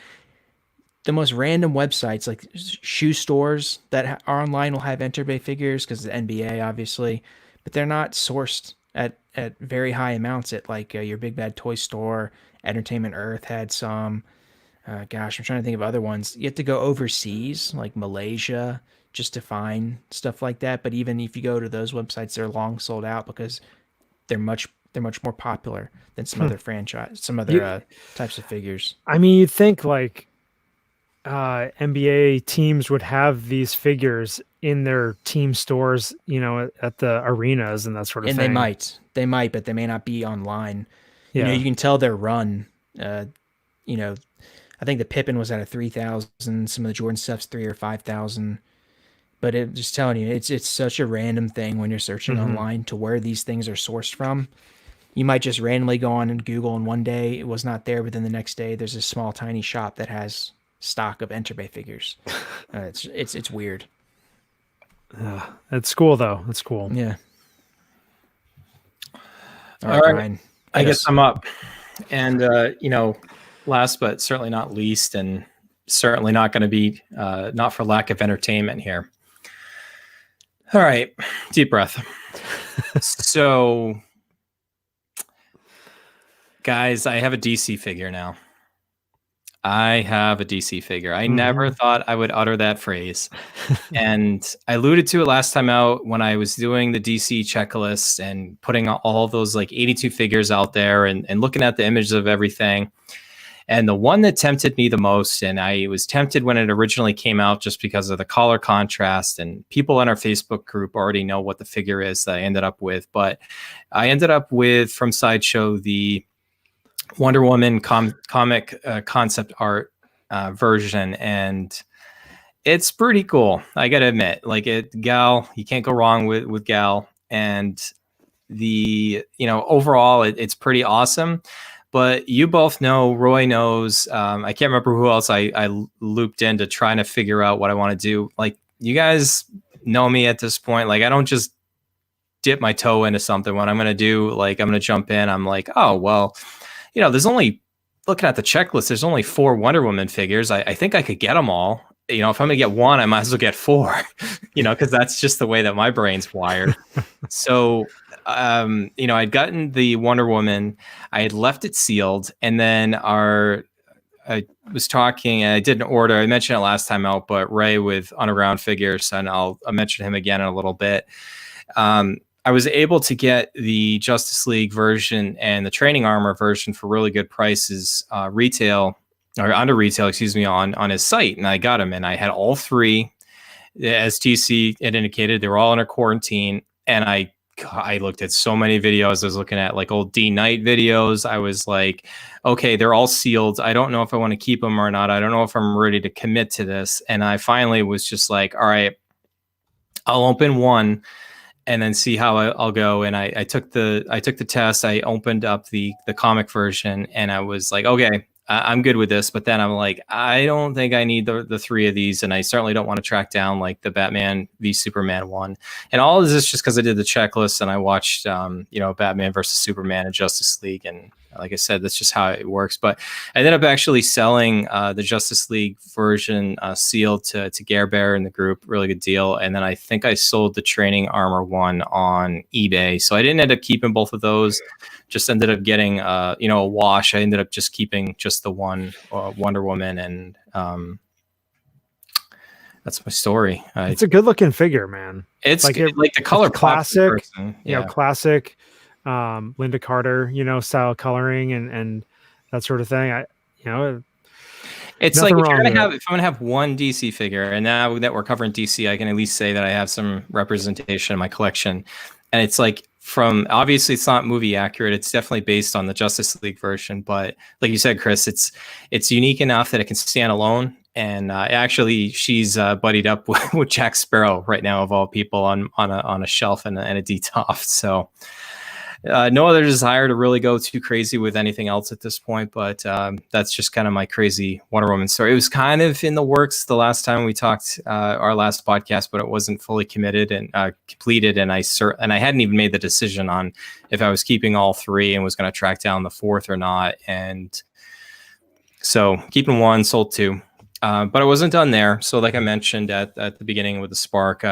the most random websites, like shoe stores that are online, will have Enterbay figures because the NBA, obviously, but they're not sourced at very high amounts at like your Big Bad Toy Store. Entertainment Earth had some. I'm trying to think of other ones. You have to go overseas, like Malaysia, just to find stuff like that. But even if you go to those websites, they're long sold out because they're much more popular than some other types of figures. I mean, you'd think like NBA teams would have these figures in their team stores, at the arenas and that sort of thing. And they might, but they may not be online. Yeah. You can tell their run. I think the Pippin was at a 3,000. Some of the Jordan stuff's 3,000 or 5,000. But just telling you, it's such a random thing when you're searching online to where these things are sourced from. You might just randomly go on and Google, and one day it was not there, but then the next day there's a small tiny shop that has stock of Enterbay figures. It's weird. It's cool though. It's cool. Yeah. All right. Brian, I guess I'm up. And last but certainly not least, and certainly not going to be not for lack of entertainment here. All right, deep breath. So, guys, I have a DC figure now. I have a DC figure. I never thought I would utter that phrase. And I alluded to it last time out when I was doing the DC checklist and putting all those like 82 figures out there and looking at the images of everything. And the one that tempted me the most, and I was tempted when it originally came out just because of the color contrast, and people in our Facebook group already know what the figure is that I ended up with. But I ended up with, from Sideshow, the Wonder Woman comic concept art version, and it's pretty cool. I gotta admit, like Gal, you can't go wrong with Gal, and the overall it's pretty awesome. But you both know, Roy knows, I can't remember who else I looped into trying to figure out what I want to do. Like, you guys know me at this point. Like, I don't just dip my toe into something. When I'm going to do, like, I'm going to jump in, I'm like, oh, well, there's only, looking at the checklist, there's only 4 Wonder Woman figures. I think I could get them all. If I'm going to get one, I might as well get 4, because that's just the way that my brain's wired. So, I'd gotten the Wonder Woman, I had left it sealed, and then I was talking, and I did an order. I mentioned it last time out, but Ray with Underground Figures, and I'll mention him again in a little bit. I I was able to get the Justice League version and the training armor version for really good prices, retail or under retail, excuse me, on his site, and I got them, and I had all three. As TC had indicated, they were all under quarantine, and I looked at so many videos. I was looking at like old D Knight videos. I was like, okay, they're all sealed. I don't know if I want to keep them or not. I don't know if I'm ready to commit to this. And I finally was just like, all right, I'll open one and then see how I'll go. And I took the test. I opened up the comic version, and I was like, okay, I'm good with this. But then I'm like, I don't think I need the three of these, and I certainly don't want to track down like the Batman v Superman one. And all of this just because I did the checklist and I watched Batman versus Superman and Justice League, and like I said, that's just how it works. But I ended up actually selling the Justice League version sealed to Gare Bear in the group. Really good deal. And then I think I sold the training armor one on eBay. So I didn't end up keeping both of those. Just ended up getting a wash. I ended up just keeping just the one Wonder Woman, and that's my story. It's a good looking figure, man. It's like the color classic, classic Linda Carter, style coloring and that sort of thing. It's like if I'm gonna have one DC figure, and now that we're covering DC, I can at least say that I have some representation in my collection. And it's like, obviously it's not movie accurate. It's definitely based on the Justice League version, but like you said, Chris, it's unique enough that it can stand alone. And actually, she's buddied up with Jack Sparrow right now, of all people, on a shelf and a detolf. So no other desire to really go too crazy with anything else at this point. But that's just kind of my crazy Wonder Woman story. It was kind of in the works the last time we talked, our last podcast, but it wasn't fully committed and completed. And I hadn't even made the decision on if I was keeping all three and was going to track down the fourth or not. And so keeping one, sold two. But I wasn't done there. So like I mentioned at the beginning with the Spark,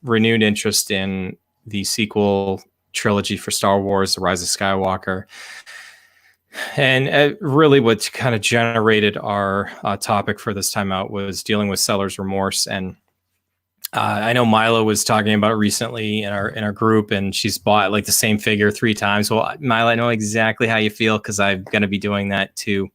renewed interest in the sequel trilogy for Star Wars, The Rise of Skywalker. And really what kind of generated our topic for this time out was dealing with seller's remorse. And I know Milo was talking about it recently in our group, and she's bought like the same figure 3 times. Well, Milo, I know exactly how you feel, because I'm going to be doing that too.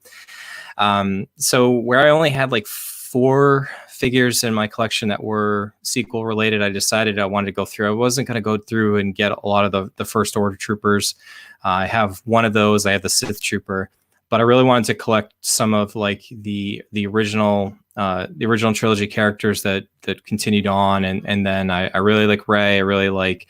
So where I only had like 4 figures in my collection that were sequel related, I decided I wanted to go through. I wasn't going to go through and get a lot of the First Order troopers. I have one of those. I have the Sith Trooper, but I really wanted to collect some of like the original trilogy characters that continued on, and then I really like Rey. I really like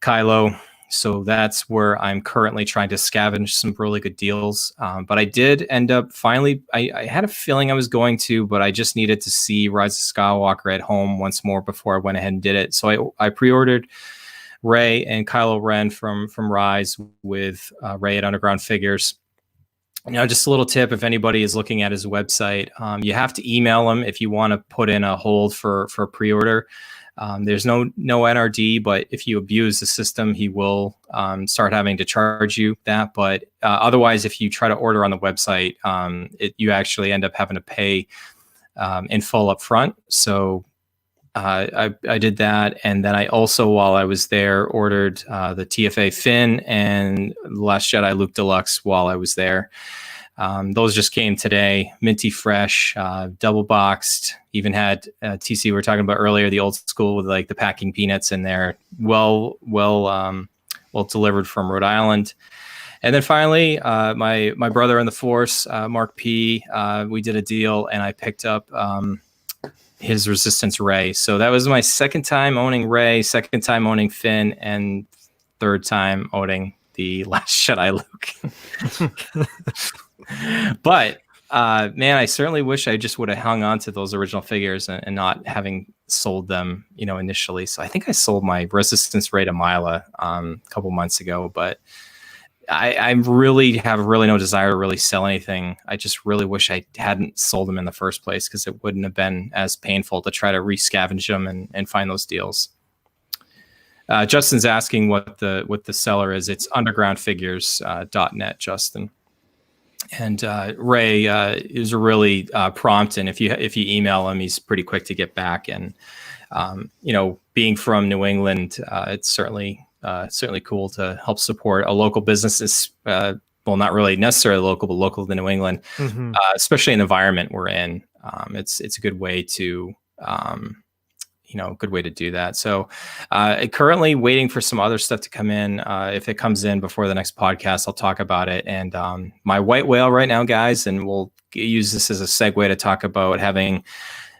Kylo. So that's where I'm currently trying to scavenge some really good deals. But I did end up finally, I had a feeling I was going to, but I just needed to see Rise of Skywalker at home once more before I went ahead and did it. So I pre-ordered Rey and Kylo Ren from Rise with Rey at Underground Figures. Just a little tip, if anybody is looking at his website, you have to email him if you want to put in a hold for a pre-order. There's no NRD, but if you abuse the system, he will start having to charge you that. But otherwise, if you try to order on the website, you actually end up having to pay in full up front. So I did that. And then I also, while I was there, ordered the TFA Finn and The Last Jedi Luke Deluxe while I was there. Those just came today, minty fresh, double boxed. Even had TC we were talking about earlier, the old school with like the packing peanuts in there. Well delivered from Rhode Island. And then finally, my brother in the Force, Mark P. We did a deal, and I picked up his Resistance Rey. So that was my second time owning Rey, second time owning Finn, and third time owning the Last Jedi Luke. But man, I certainly wish I just would have hung on to those original figures and not having sold them, initially. So I think I sold my Resistance Rey to Mila a couple months ago, but I really have no desire to really sell anything. I just really wish I hadn't sold them in the first place, because it wouldn't have been as painful to try to re-scavenge them and find those deals. Justin's asking what the seller is. It's undergroundfigures.net, Justin. And Ray is really prompt, and if you email him, he's pretty quick to get back. And being from New England, it's certainly certainly cool to help support a local business. Well, not really necessarily local, but local to New England, especially in the environment we're in. It's a good way to, good way to do that. So currently waiting for some other stuff to come in. If it comes in before the next podcast, I'll talk about it. And my white whale right now, guys, and we'll use this as a segue to talk about having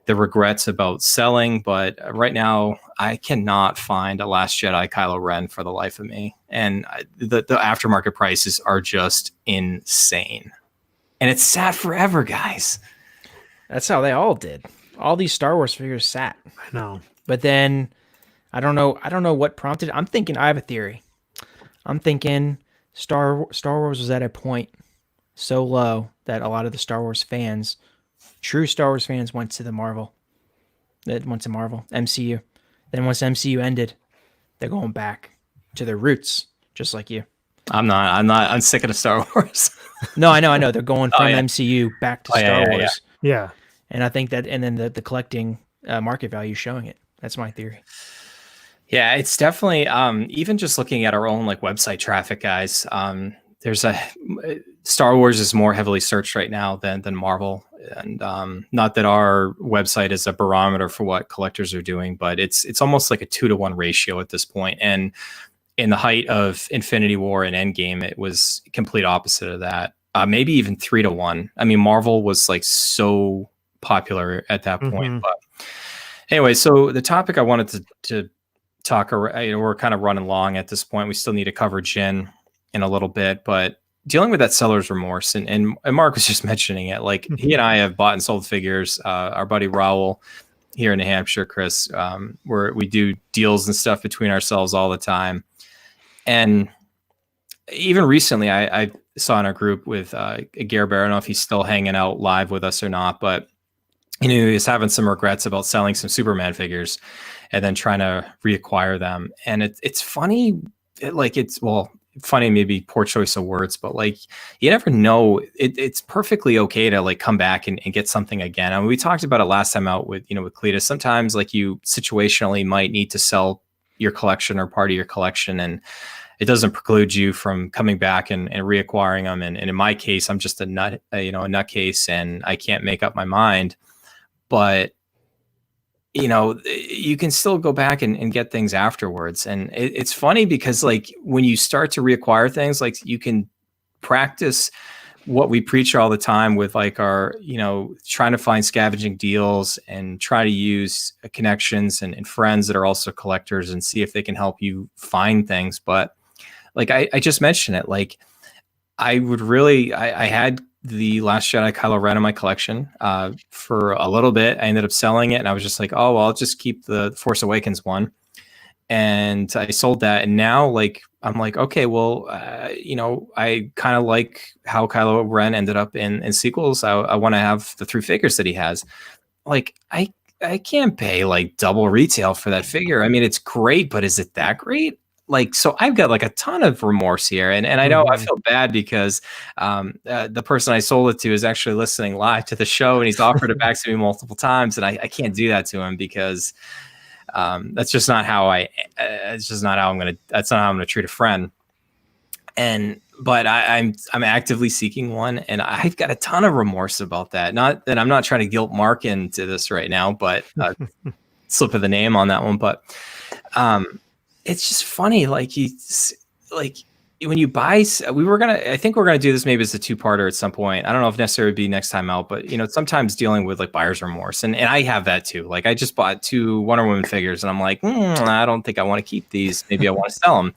the regrets about selling. But right now, I cannot find a Last Jedi Kylo Ren for the life of me. And the aftermarket prices are just insane. And it's sat forever, guys. That's how they all did. All these Star Wars figures sat. I know. But then I don't know what prompted it. I'm thinking, I have a theory. I'm thinking Star Wars was at a point so low that a lot of the Star Wars fans, true Star Wars fans, went to Marvel, MCU. Then once MCU ended, they're going back to their roots, just like you. I'm sick of the Star Wars. No, I know. They're going from MCU back to Star Wars. Yeah. And I think that, and then the collecting market value showing it. That's my theory. Yeah, it's definitely, even just looking at our own like website traffic, guys, there's Star Wars is more heavily searched right now than Marvel. And not that our website is a barometer for what collectors are doing, but it's almost like a 2-to-1 ratio at this point. And in the height of Infinity War and Endgame, it was complete opposite of that. Maybe even 3-to-1. I mean, Marvel was like so popular at that point. But anyway, so the topic I wanted to talk, we're kind of running long at this point. We still need to cover Jyn in a little bit, but dealing with that seller's remorse, and Mark was just mentioning it. Like he and I have bought and sold figures. Our buddy Raul here in New Hampshire, Chris, where we do deals and stuff between ourselves all the time. And even recently, I saw in our group with Gare Bear, I don't know if he's still hanging out live with us or not, but he was having some regrets about selling some Superman figures and then trying to reacquire them. And it's funny, funny, maybe poor choice of words, but like you never know. It's perfectly okay to like come back and get something again. I mean, we talked about it last time out with Cletus. Sometimes like you situationally might need to sell your collection or part of your collection, and it doesn't preclude you from coming back and reacquiring them. And in my case, I'm just a nutcase and I can't make up my mind. But you can still go back and get things afterwards. And it's funny because like when you start to reacquire things, like you can practice what we preach all the time with like our, trying to find scavenging deals and try to use connections and friends that are also collectors and see if they can help you find things. But like I just mentioned it, like I had the Last Jedi Kylo Ren in my collection for a little bit. I ended up selling it, and I was just like, oh, well, I'll just keep the Force Awakens one. And I sold that, and now like I'm like, okay, well, I kind of like how Kylo Ren ended up in sequels. I want to have the 3 figures that he has. Like I can't pay like double retail for that figure. I mean, it's great, but is it that great? Like, so I've got like a ton of remorse here. And I know I feel bad because the person I sold it to is actually listening live to the show, and he's offered it back to me multiple times. And I can't do that to him because that's just not how that's not how I'm going to treat a friend. But I'm actively seeking one, and I've got a ton of remorse about that. Not that I'm not trying to guilt Mark into this right now, but slip of the name on that one. But it's just funny, like when you buy, I think we're gonna do this maybe as a 2-parter at some point. I don't know if necessarily would be next time out, but sometimes dealing with like buyer's remorse, and I have that too. Like I just bought 2 Wonder Woman figures, and I'm like, I don't think I want to keep these. Maybe I want to sell them.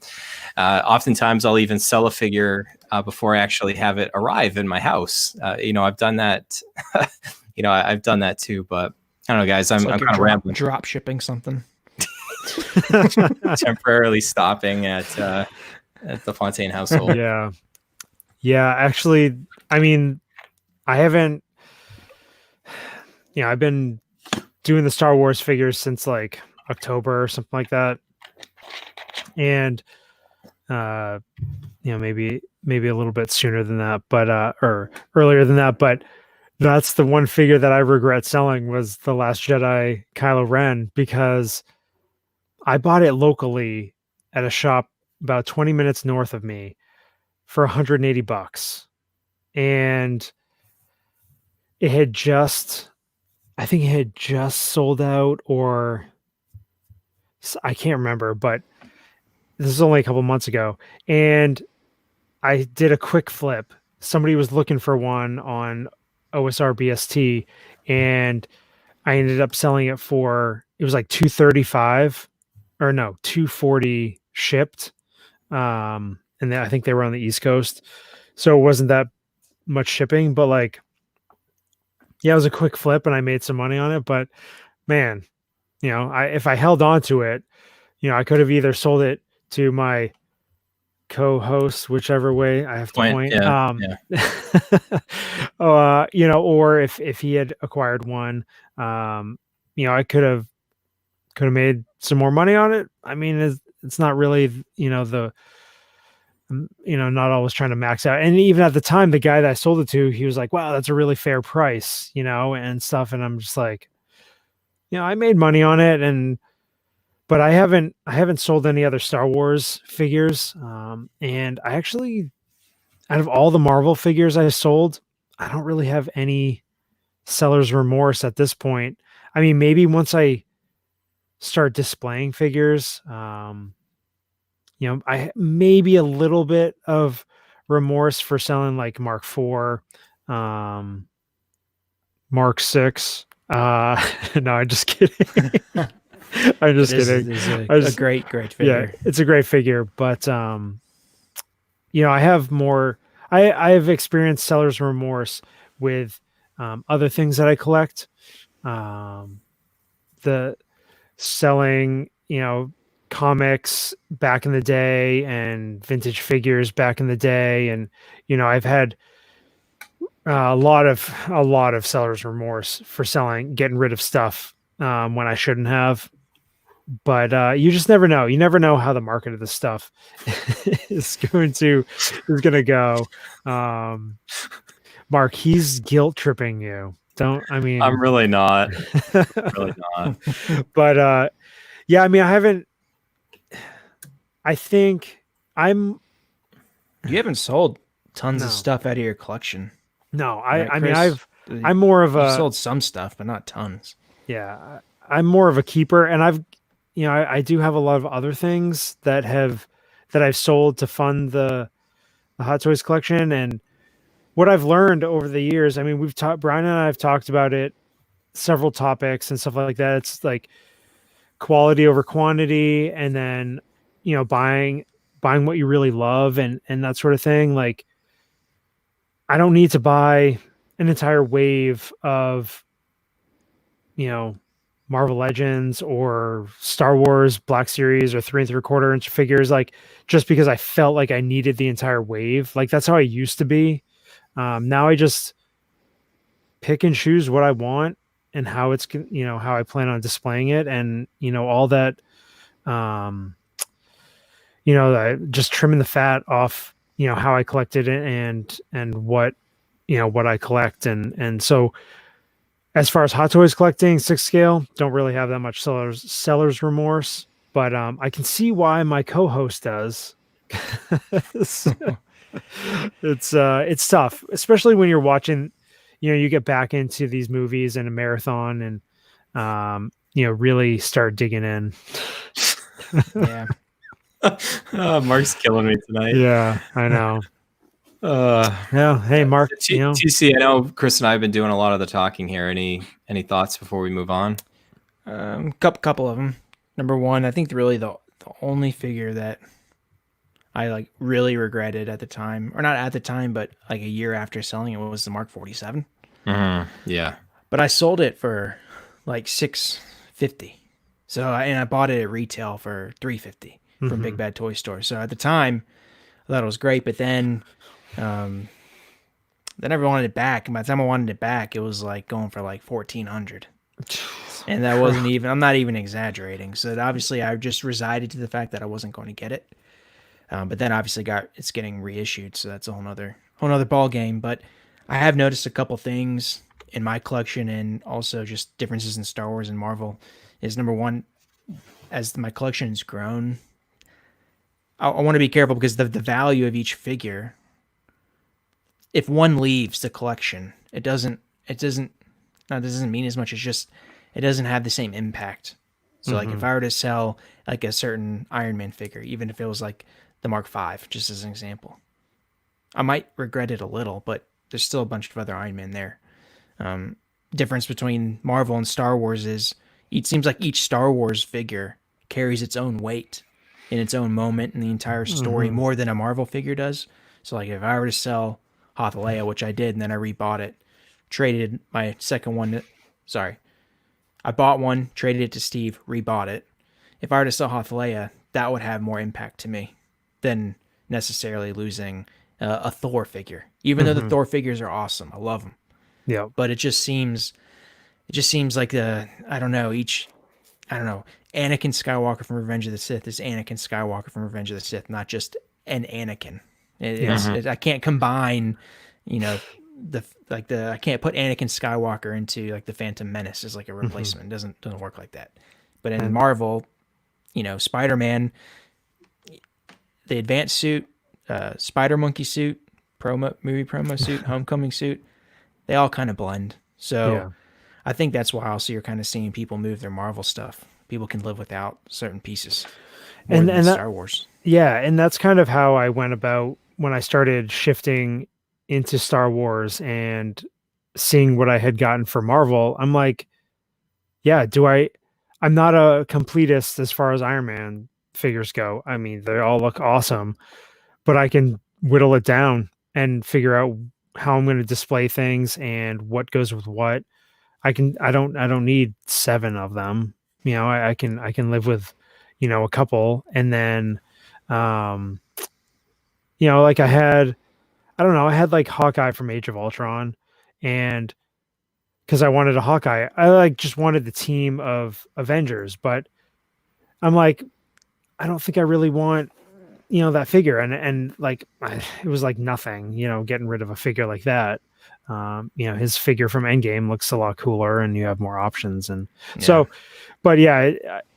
Oftentimes, I'll even sell a figure before I actually have it arrive in my house. I've done that. I've done that too. But I don't know, guys. I'm kind of rambling. Drop shipping something. Temporarily stopping at the Fontaine household. Yeah. Actually, I mean, I haven't. I've been doing the Star Wars figures since like October or something like that, and maybe a little bit sooner than that, but or earlier than that, but. That's the one figure that I regret selling was the Last Jedi Kylo Ren, because I bought it locally at a shop about 20 minutes north of me for $180. And it had just, I think it had just sold out, or I can't remember, but this is only a couple months ago. And I did a quick flip. Somebody was looking for one on OSR BST, and I ended up selling it for, it was like 235, or no, 240 shipped. And then I think they were on the East Coast, so it wasn't that much shipping, but like, yeah, it was a quick flip and I made some money on it. But man, if I held on to it, I could have either sold it to my co-host, whichever way I have to point. Or if he had acquired one, I could have made some more money on it. I mean, it's not really, not always trying to max out. And even at the time, the guy that I sold it to, he was like, wow, that's a really fair price, and stuff. And I'm just like, I made money on it, but I haven't sold any other Star Wars figures. And I actually, out of all the Marvel figures I sold, I don't really have any seller's remorse at this point. I mean, maybe once I start displaying figures, I maybe a little bit of remorse for selling like Mark IV, Mark VI. No, I'm just kidding. I'm just kidding. It's a great figure. Yeah, it's a great figure, but I have more. I have experienced seller's remorse with other things that I collect. The selling, comics back in the day and vintage figures back in the day, and I've had a lot of seller's remorse for getting rid of stuff when I shouldn't have. But you just never know. You never know how the market of this stuff is going to go. Mark, he's guilt tripping you. I'm really not. Really not. But yeah, I mean, I think you haven't sold tons of stuff out of your collection. No, right, I mean, I'm more of You've sold some stuff, but not tons. Yeah, I'm more of a keeper, and I do have a lot of other things that I've sold to fund the Hot Toys collection. And what I've learned over the years, I mean, Bryan and I have talked about it, several topics and stuff like that. It's like quality over quantity, and then buying what you really love, and that sort of thing. Like, I don't need to buy an entire wave of Marvel Legends or Star Wars Black Series or 3 3/4 inch figures, like, just because I felt like I needed the entire wave. Like, that's how I used to be. Now I just pick and choose what I want and how it's, how I plan on displaying it, and all that. Just trimming the fat off, how I collected it, and what, what I collect, and so. As far as Hot Toys collecting, 6 scale, don't really have that much seller's remorse, but I can see why my co-host does. So, it's tough, especially when you're watching. You get back into these movies in a marathon, and really start digging in. Yeah. Mark's killing me tonight. Yeah, I know. Yeah. Hey, Mark. TC, I know Chris and I have been doing a lot of the talking here. Any thoughts before we move on? Couple of them. Number one, I think really the only figure that I really regretted at the time, or not at the time, but like a year after selling it, was the Mark 47. Mm-hmm. Yeah. But I sold it for like $650. So I bought it at retail for $350 from Big Bad Toy Store. So at the time, I thought it was great, but then I never wanted it back. And by the time I wanted it back, it was like going for like $1,400. And that wasn't even, I'm not even exaggerating. So obviously I just resided to the fact that I wasn't going to get it. But then obviously it's getting reissued. So that's a whole nother ball game. But I have noticed a couple things in my collection, and also just differences in Star Wars and Marvel. Is number one, as my collection has grown, I want to be careful because the value of each figure, if one leaves the collection, it doesn't mean as much. It's just, it doesn't have the same impact. So like if I were to sell like a certain Iron Man figure, even if it was like the Mark V, just as an example, I might regret it a little, but there's still a bunch of other Iron Man there. Difference between Marvel and Star Wars is it seems like each Star Wars figure carries its own weight in its own moment in the entire story more than a Marvel figure does. So like if I were to sell Hoth Leia, which I did, and then I rebought it, traded my second one. Sorry, I bought one, traded it to Steve, rebought it. If I were to sell Hoth Leia, that would have more impact to me than necessarily losing a Thor figure. Even though the Thor figures are awesome, I love them. Yeah. But it just seems like I don't know, Anakin Skywalker from Revenge of the Sith is Anakin Skywalker from Revenge of the Sith, not just an Anakin. I can't combine, I can't put Anakin Skywalker into like the Phantom Menace as like a replacement. It doesn't work like that. But in Marvel, Spider-Man, the advanced suit, Spider Monkey suit, movie promo suit, Homecoming suit, they all kind of blend. So I think that's why also you're kind of seeing people move their Marvel stuff. People can live without certain pieces more than Star Wars. Yeah, and that's kind of how I went about when I started shifting into Star Wars and seeing what I had gotten for Marvel. I'm like, yeah, I'm not a completist as far as Iron Man figures go. I mean, they all look awesome, but I can whittle it down and figure out how I'm going to display things and what goes with what. I don't need 7 of them. I can live with, a couple. And then, like I had like Hawkeye from Age of Ultron, and because I wanted a Hawkeye, I like just wanted the team of Avengers, but I'm like, I don't think I really want, that figure. And like, it was like nothing, getting rid of a figure like that. His figure from Endgame looks a lot cooler and you have more options. And so, but yeah,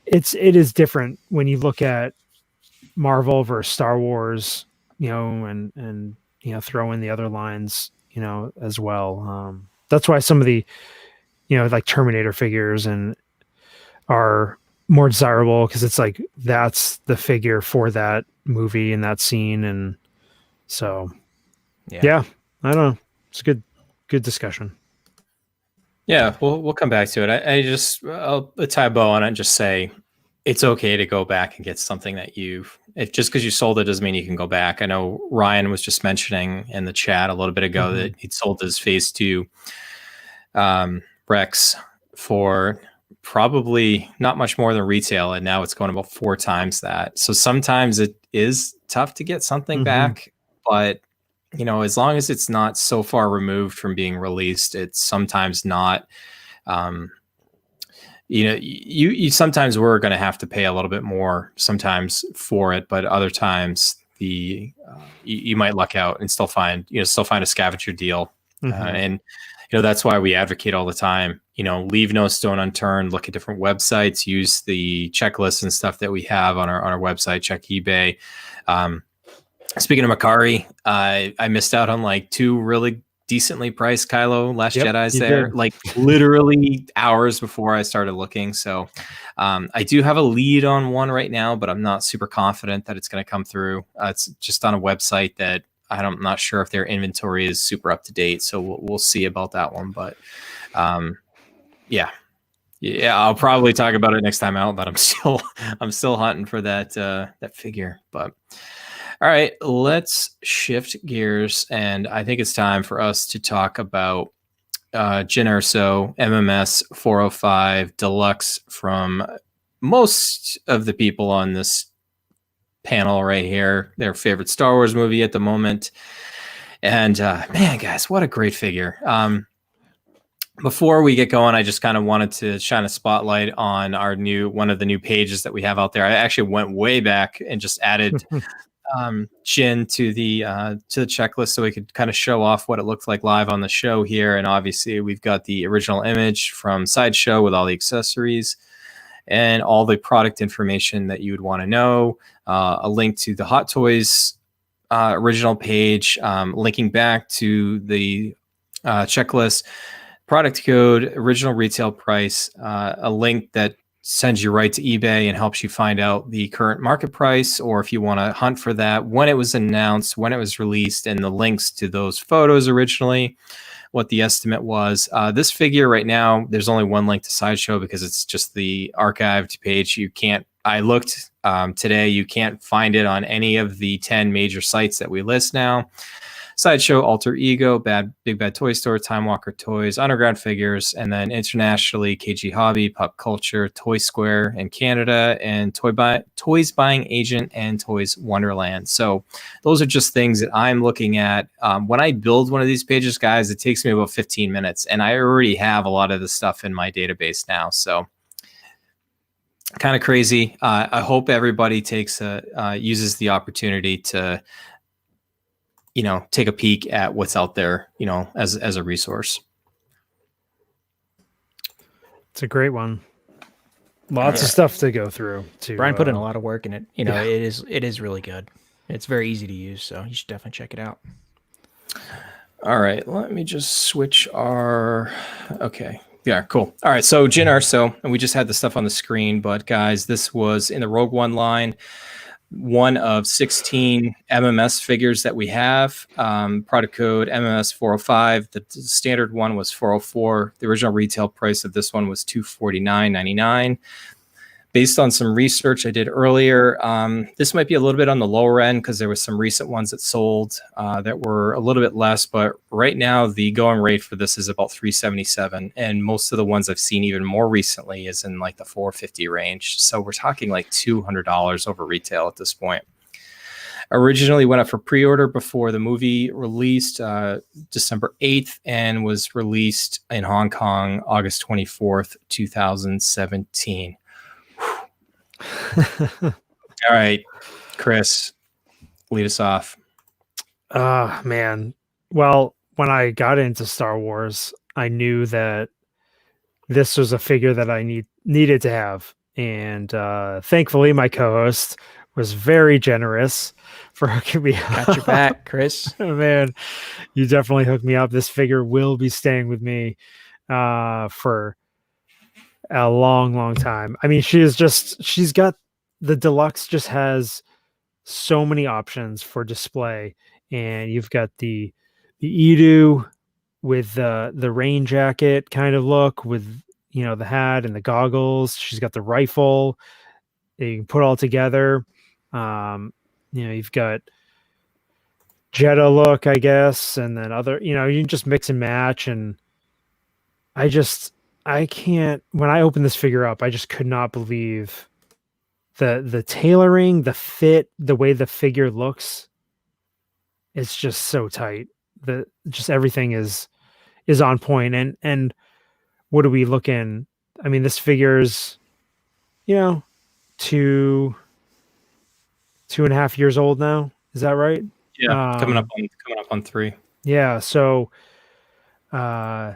it is different when you look at Marvel versus Star Wars, and throw in the other lines, as well. That's why some of the, like Terminator figures are more desirable, because it's like that's the figure for that movie and that scene. And so yeah, I don't know, it's a good discussion. Yeah, we'll come back to it. I'll tie a bow on it and just say it's okay to go back and get something that just because you sold it doesn't mean you can go back. I know Ryan was just mentioning in the chat a little bit ago that he'd sold his Phase 2 Rex for probably not much more than retail, and now it's going about 4 times that. So sometimes it is tough to get something back, but as long as it's not so far removed from being released, it's sometimes not. You sometimes we're going to have to pay a little bit more sometimes for it, but other times you might luck out and still find a scavenger deal, and that's why we advocate all the time. Leave no stone unturned. Look at different websites. Use the checklists and stuff that we have on our website. Check eBay. Speaking of Makari, I missed out on like 2 really decently priced Kylo Last Jedis there, like literally hours before I started looking. So I do have a lead on one right now, but I'm not super confident that it's going to come through. It's just on a website that I'm not sure if their inventory is super up to date. So we'll see about that one. But yeah, I'll probably talk about it next time out. But I'm still hunting for that figure. But all right, let's shift gears, and I think it's time for us to talk about Jyn Erso MMS 405 Deluxe from most of the people on this panel right here. Their favorite Star Wars movie at the moment. And man, guys, what a great figure. Before we get going, I just kind of wanted to shine a spotlight on one of the new pages that we have out there. I actually went way back and just added Jyn to the checklist so we could kind of show off what it looked like live on the show here. And obviously we've got the original image from Sideshow with all the accessories and all the product information that you would want to know. a link to the Hot Toys original page, linking back to the checklist, product code, original retail price, a link that sends you right to eBay and helps you find out the current market price, or if you want to hunt for that, when it was announced, when it was released, and the links to those photos originally, what the estimate was. This figure right now, there's only one link to Sideshow because it's just the archived page. You can't, I looked today, you can't find it on any of the 10 major sites that we list now. Sideshow, Alter Ego, Big Bad Toy Store, Time Walker Toys, Underground Figures, and then internationally, KG Hobby, Pop Culture, Toy Square in Canada, and Toys Buying Agent and Toys Wonderland. So those are just things that I'm looking at. When I build one of these pages, guys, it takes me about 15 minutes, and I already have a lot of the stuff in my database now. So kind of crazy. I hope everybody uses the opportunity to take a peek at what's out there, as a resource. It's a great one. Lots of stuff to go through. Bryan put in a lot of work in it. It is really good. It's very easy to use, so you should definitely check it out. All right, let me just switch okay. Yeah, cool. All right, so Jyn Erso, and we just had the stuff on the screen, but guys, this was in the Rogue One line. One of 16 MMS figures that we have. Product code MMS 405. The standard one was 404. The original retail price of this one was $249.99. Based on some research I did earlier, this might be a little bit on the lower end because there was some recent ones that sold that were a little bit less. But right now, the going rate for this is about $377, and most of the ones I've seen even more recently is in like the $450 range. So we're talking like $200 over retail at this point. Originally went up for pre-order before the movie released December 8th and was released in Hong Kong August 24th, 2017. All right, Chris, lead us off. Man. Well, when I got into Star Wars, I knew that this was a figure that I needed to have. And thankfully, my co-host was very generous for hooking me up. Got your back, Chris. Man, you definitely hooked me up. This figure will be staying with me for a long time. I mean, she's got the deluxe, just has so many options for display, and you've got the Edu with the rain jacket kind of look with the hat and the goggles. She's got the rifle that you can put all together. You've got Jetta look, I guess, and then other, you can just mix and match. And I can't, when I opened this figure up, I just could not believe the tailoring, the fit, the way the figure looks. It's just so tight. Just everything is on point. And what are we looking? I mean, this figure's, 2.5 years old now. Is that right? Yeah, coming up on 3. Yeah. So, I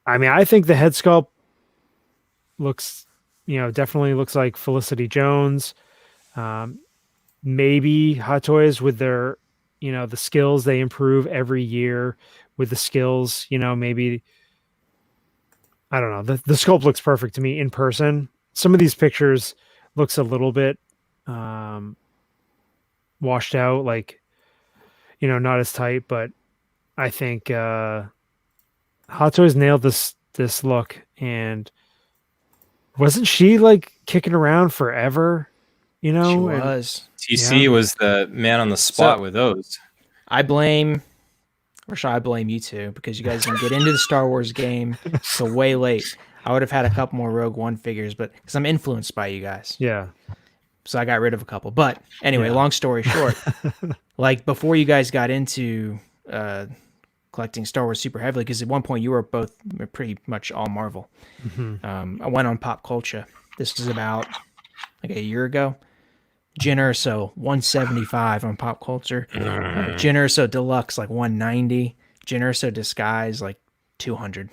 mean, I think the head sculpt looks, definitely looks like Felicity Jones. Maybe Hot Toys with their, the skills, they improve every year with the skills, maybe, I don't know. The sculpt looks perfect to me in person. Some of these pictures looks a little bit washed out, like, not as tight, but I think Hot Toys nailed this look. And wasn't she like kicking around forever? She was. TC was the man on the spot with those. I blame you two, because you guys didn't get into the Star Wars game till way late. I would have had a couple more Rogue One figures, but because I'm influenced by you guys. Yeah. So I got rid of a couple. But anyway, long story short, like before you guys got into collecting Star Wars super heavily, because at one point you were both pretty much all Marvel. Mm-hmm. I went on Pop Culture. This is about like a year ago. Jyn Erso, 175 on Pop Culture. Jyn Erso Deluxe, like 190. Jyn Erso Disguise, like 200.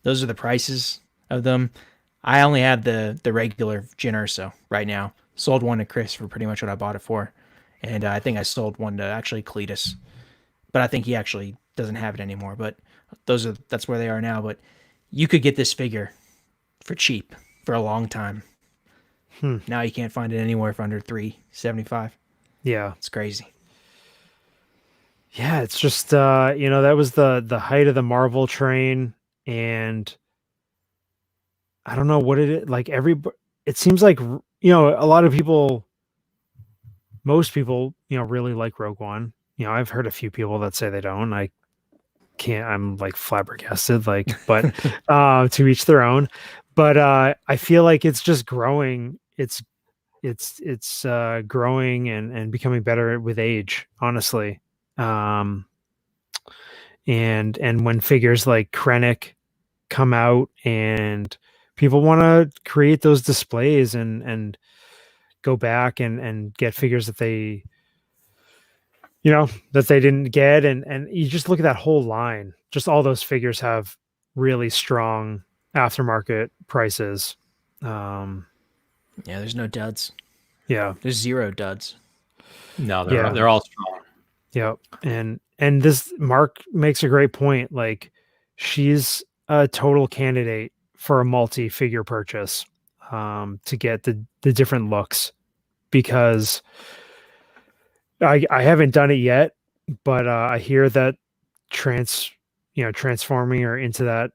Those are the prices of them. I only have the regular Jyn Erso right now Sold one to Chris for pretty much what I bought it for, and I think I sold one to actually Cletus, but I think he actually doesn't have it anymore. But that's where they are now. But you could get this figure for cheap for a long time. Now you can't find it anywhere for under $375. Yeah. It's crazy. Yeah, it's just that was the height of the Marvel train, and I don't know what it is. Like it seems like a lot of people, most people, really like Rogue One. I've heard a few people that say they don't. I'm like flabbergasted, but to each their own. But I feel like it's just growing. It's growing and becoming better with age, honestly. And when figures like Krennic come out and people want to create those displays and go back and get figures that they didn't get, and you just look at that whole line, just all those figures have really strong aftermarket prices. Yeah, there's no duds. Yeah, There's zero duds. No, they're all strong. Yep. And this Mark makes a great point. Like, she's a total candidate for a multi-figure purchase, to get the different looks, because I haven't done it yet, but I hear that transforming her into that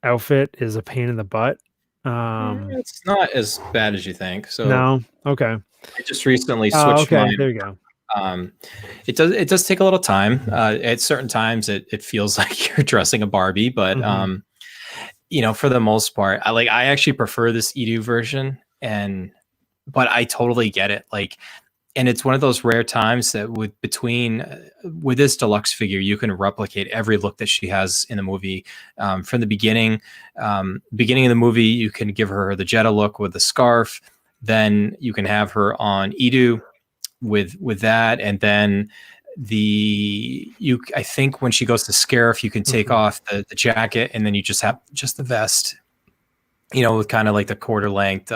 outfit is a pain in the butt. It's not as bad as you think. So No, okay. I just recently switched mine. There you go. It does take a little time. At certain times, it feels like you're dressing a Barbie, but for the most part, I actually prefer this Edu version, but I totally get it. And it's one of those rare times that with this deluxe figure, you can replicate every look that she has in the movie, from the beginning. Beginning of the movie, you can give her the Jetta look with the scarf. Then you can have her on Edu with that, and then I think when she goes to Scarif, you can take off the jacket, and then you just have just the vest, with kind of like the quarter length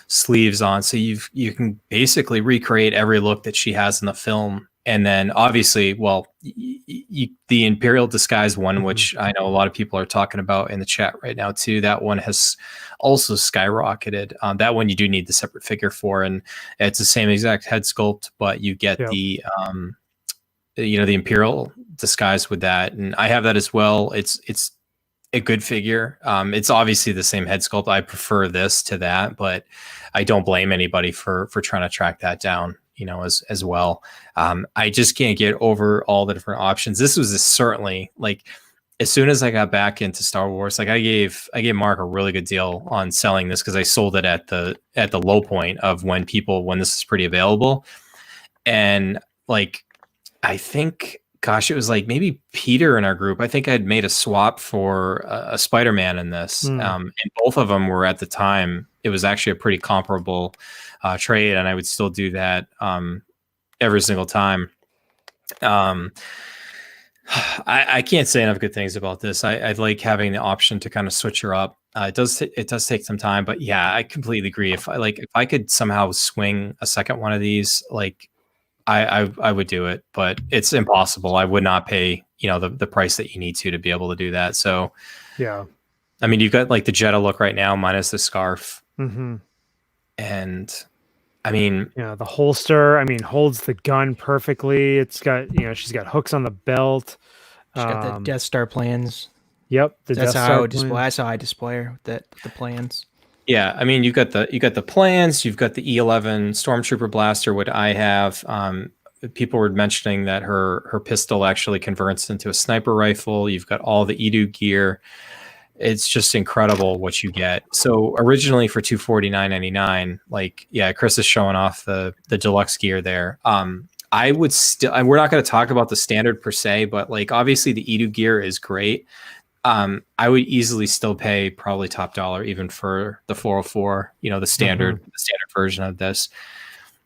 sleeves on. So you can basically recreate every look that she has in the film. And then obviously, the Imperial disguise one, which I know a lot of people are talking about in the chat right now too, that one has also skyrocketed. That one you do need the separate figure for, and it's the same exact head sculpt, but you get the Imperial disguise with that. And I have that as well. It's a good figure. It's obviously the same head sculpt. I prefer this to that, but I don't blame anybody for trying to track that down, as well. I just can't get over all the different options. This was certainly, as soon as I got back into Star Wars, I gave Mark a really good deal on selling this, because I sold it at the low point of when this is pretty available. And I think, gosh, it was maybe Peter in our group. I think I'd made a swap for a Spider-Man in this. And both of them were, at the time, it was actually a pretty comparable trade, and I would still do that every single time. I can't say enough good things about this. I like having the option to kind of switch her up. It does take some time, but yeah, I completely agree. If I could somehow swing a second one of these, I would do it, but it's impossible. I would not pay, the price that you need to be able to do that. So, yeah. I mean, you've got the Jetta look right now, minus the scarf. And I mean, the holster, holds the gun perfectly. It's got, she's got hooks on the belt. She's got the Death Star plans. Yep. That's how I display her with the plans. Yeah, I mean, you've got the plans, you've got the E11 Stormtrooper blaster, what I have. People were mentioning that her pistol actually converts into a sniper rifle. You've got all the Edu gear. It's just incredible what you get. So originally for $249.99, Chris is showing off the deluxe gear there. I would still, we're not going to talk about the standard per se, but obviously the Edu gear is great. I would easily still pay probably top dollar even for the 404, the standard version of this.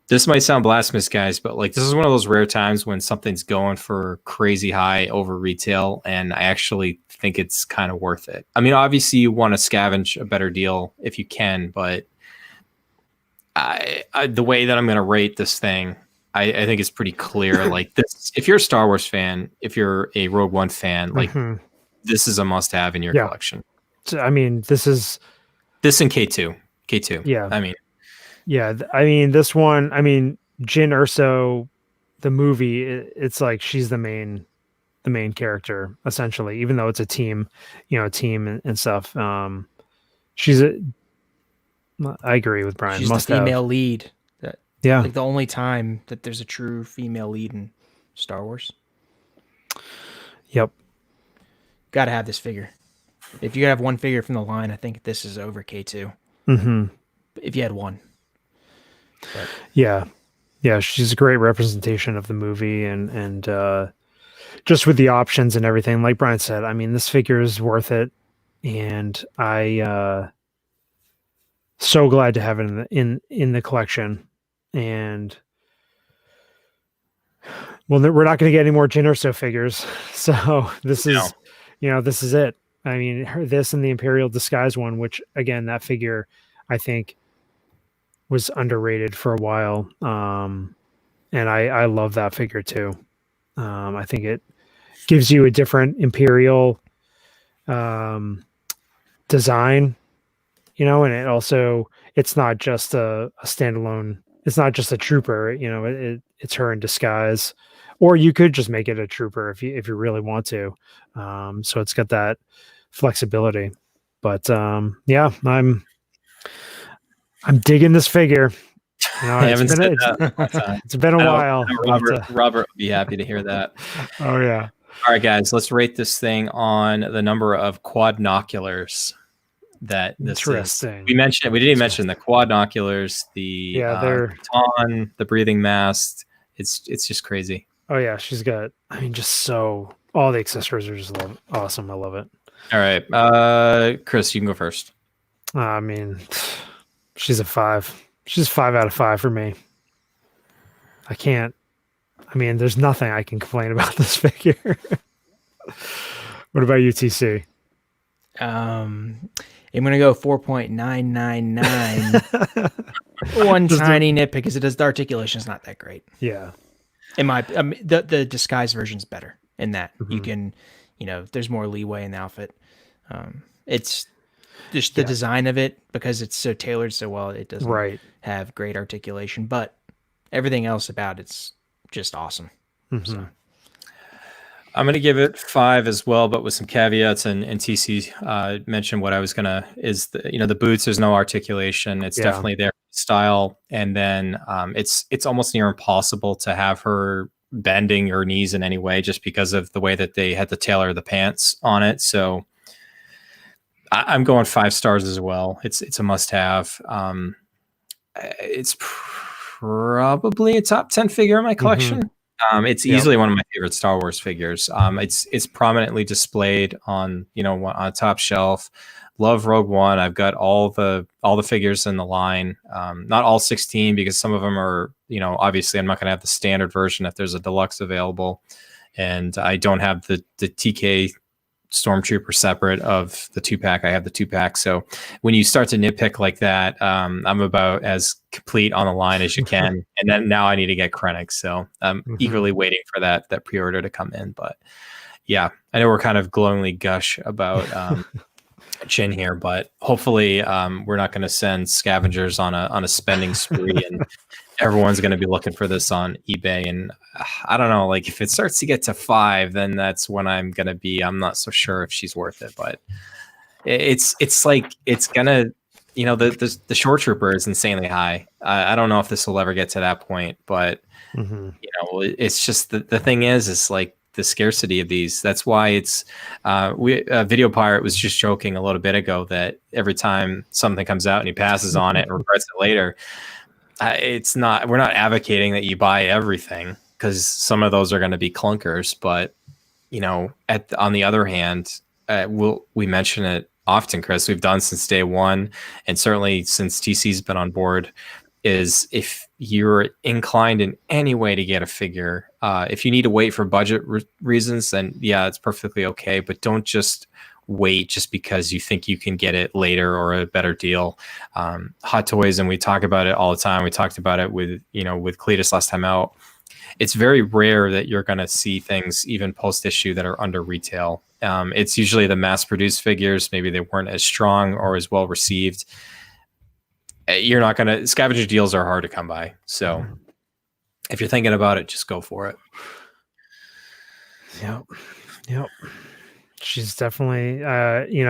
This might sound blasphemous, guys, but this is one of those rare times when something's going for crazy high over retail, and I actually think it's kind of worth it. I mean, obviously you want to scavenge a better deal if you can, but The way that I'm going to rate this thing, I think it's pretty clear. Like this, if you're a Star Wars fan, if you're a Rogue One fan, like this is a must-have in your collection. So, I mean, this is this and K2. Yeah. I mean, I mean, this one. I mean, Jyn Erso, the movie. It's like she's the main character essentially, even though it's a team, and stuff. She's a. I agree with Bryan. She's must the female have. lead. Yeah. Like the only time that there's a true female lead in Star Wars. Yep. Got to have this figure. If you have one figure from the line, I think this is over K2. If you had one. But. Yeah. She's a great representation of the movie, and just with the options and everything, like Bryan said, I mean, this figure is worth it, and I so glad to have it in the collection. And well, we're not going to get any more Jyn Erso figures, so this is this is it. I mean, this and the Imperial Disguise one, which again, that figure I think was underrated for a while, and I love that figure too. I think it gives you a different Imperial design, and it also, it's not just a standalone. It's not just a trooper, it's her in disguise, or you could just make it a trooper if you really want to. So it's got that flexibility, but yeah, I'm digging this figure. It's been a while. Robert would be happy to hear that. Oh yeah. All right, guys, let's rate this thing on the number of quadnoculars that this Interesting. is. We didn't even mention the quadnoculars, the baton, the breathing mask. It's just crazy. Oh yeah, she's got, I mean, just all the accessories are just awesome. I love it. All right, Chris, you can go first. I mean, she's a 5. She's 5 out of 5 for me. There's nothing I can complain about this figure. What about you, TC? I'm gonna go 4.999. One tiny nitpick is the articulation is not that great. Yeah. The disguise version is better in that you can, there's more leeway in the outfit. It's just the design of it, because it's so tailored so well, it doesn't have great articulation, but everything else about it's just awesome. So. I'm going to give it 5 as well, but with some caveats. And TC mentioned what I was going to is the boots. There's no articulation. It's definitely their style, and then it's almost near impossible to have her bending her knees in any way, just because of the way that they had to tailor the pants on it. So I'm going 5 stars as well. It's a must-have. It's probably a top 10 figure in my collection. It's easily one of my favorite Star Wars figures. It's prominently displayed on on a top shelf. Love Rogue One. I've got all the figures in the line. Not all 16, because some of them are, obviously I'm not going to have the standard version if there's a deluxe available, and I don't have the TK Stormtrooper separate of the 2-pack. I have the 2-pack. So when you start to nitpick like that, I'm about as complete on the line as you can. And then now I need to get Krennic. So I'm eagerly waiting for that pre-order to come in. But yeah, I know we're kind of glowingly gush about Jyn here, but hopefully we're not going to send Scavengers on a spending spree, and everyone's going to be looking for this on eBay. And I don't know, like if it starts to get to 5, then that's when I'm not so sure if she's worth it. But it's like it's gonna, the short trooper is insanely high. I don't know if this will ever get to that point, but it's just the thing is like the scarcity of these. That's why it's Video Pirate was just joking a little bit ago that every time something comes out and he passes on it and regrets it later, we're not advocating that you buy everything, because some of those are going to be clunkers. But on the other hand, we mention it often, Chris. We've done since day one, and certainly since TC's been on board, is if you're inclined in any way to get a figure, if you need to wait for budget reasons, then yeah, it's perfectly okay. But don't just wait just because you think you can get it later or a better deal. Hot Toys, and we talk about it all the time. We talked about it with Cletus last time out. It's very rare that you're going to see things even post issue that are under retail. It's usually the mass produced figures. Maybe they weren't as strong or as well received. You're not going to, scavenger deals are hard to come by. So if you're thinking about it, just go for it. Yep. She's definitely,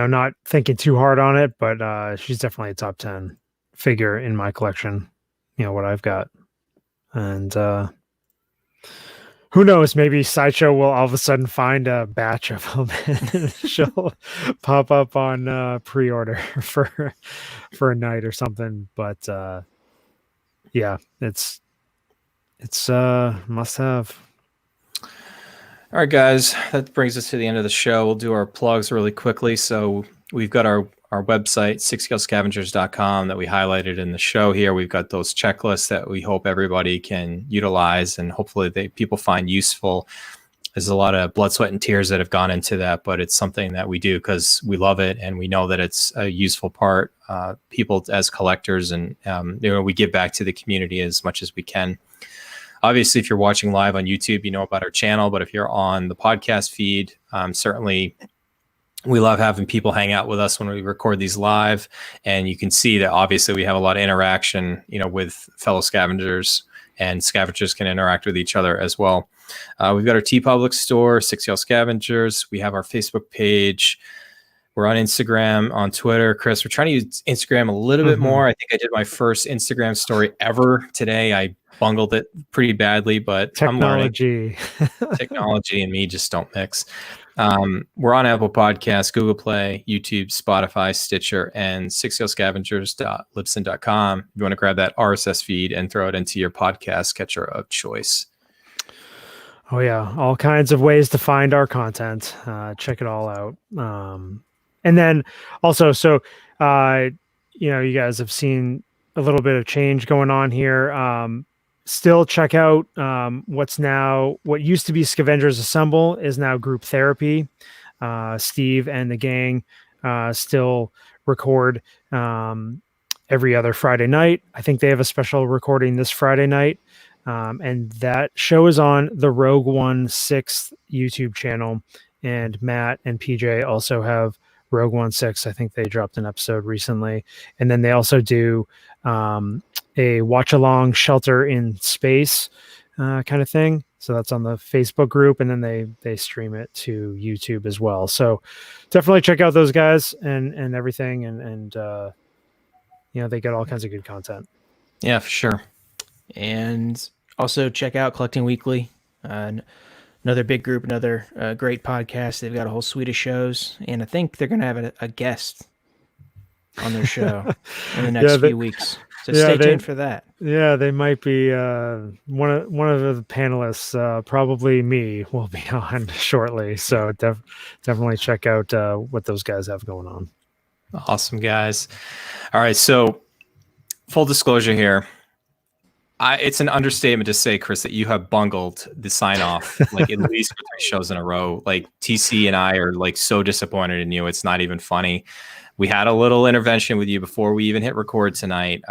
not thinking too hard on it, but she's definitely a top 10 figure in my collection, what I've got. And who knows, maybe Sideshow will all of a sudden find a batch of them and she'll pop up on pre-order for a night or something. But yeah, it's must have. All right, guys, that brings us to the end of the show. We'll do our plugs really quickly. So we've got our website, sixscalescavengers.com, that we highlighted in the show here. We've got those checklists that we hope everybody can utilize and hopefully people find useful. There's a lot of blood, sweat, and tears that have gone into that, but it's something that we do because we love it and we know that it's a useful part. People as collectors and we give back to the community as much as we can. Obviously, if you're watching live on YouTube, you know about our channel, but if you're on the podcast feed, certainly we love having people hang out with us when we record these live. And you can see that obviously we have a lot of interaction, with fellow scavengers, and scavengers can interact with each other as well. We've got our TeePublic store, 6 Scavengers. We have our Facebook page. We're on Instagram, on Twitter. Chris, we're trying to use Instagram a little bit more. I think I did my first Instagram story ever today. I bungled it pretty badly, but technology and me just don't mix. We're on Apple Podcasts, Google Play, YouTube, Spotify, Stitcher, and 6scalescavengers.libsyn.com. If you want to grab that RSS feed and throw it into your podcast catcher of choice. Oh yeah, all kinds of ways to find our content. Check it all out. And then also, so you guys have seen a little bit of change going on here. Still check out what used to be Scavengers Assemble is now Group Therapy. Steve and the gang still record every other Friday night. I think they have a special recording this Friday night. And that show is on the Rogue One 6th YouTube channel. And Matt and PJ also have Rogue One 6. I think they dropped an episode recently. And then they also do a watch along Shelter in Space kind of thing. So that's on the Facebook group, and then they stream it to YouTube as well. So definitely check out those guys and everything, and they get all kinds of good content. Yeah, for sure. And also check out Collecting Weekly, another big group, another great podcast. They've got a whole suite of shows, and I think they're going to have a guest on their show in the next few weeks. So stay tuned for that. Yeah, they might be one of the panelists. Probably me will be on shortly. So definitely check out what those guys have going on. Awesome, guys. All right, so full disclosure here. It's an understatement to say, Chris, that you have bungled the sign off like at least for 3 shows in a row. Like TC and I are like so disappointed in you. It's not even funny. We had a little intervention with you before we even hit record tonight.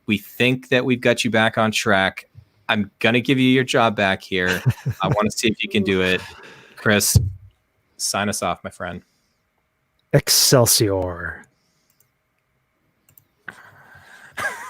We think that we've got you back on track. I'm going to give you your job back here. I want to see if you can do it. Chris, sign us off, my friend. Excelsior.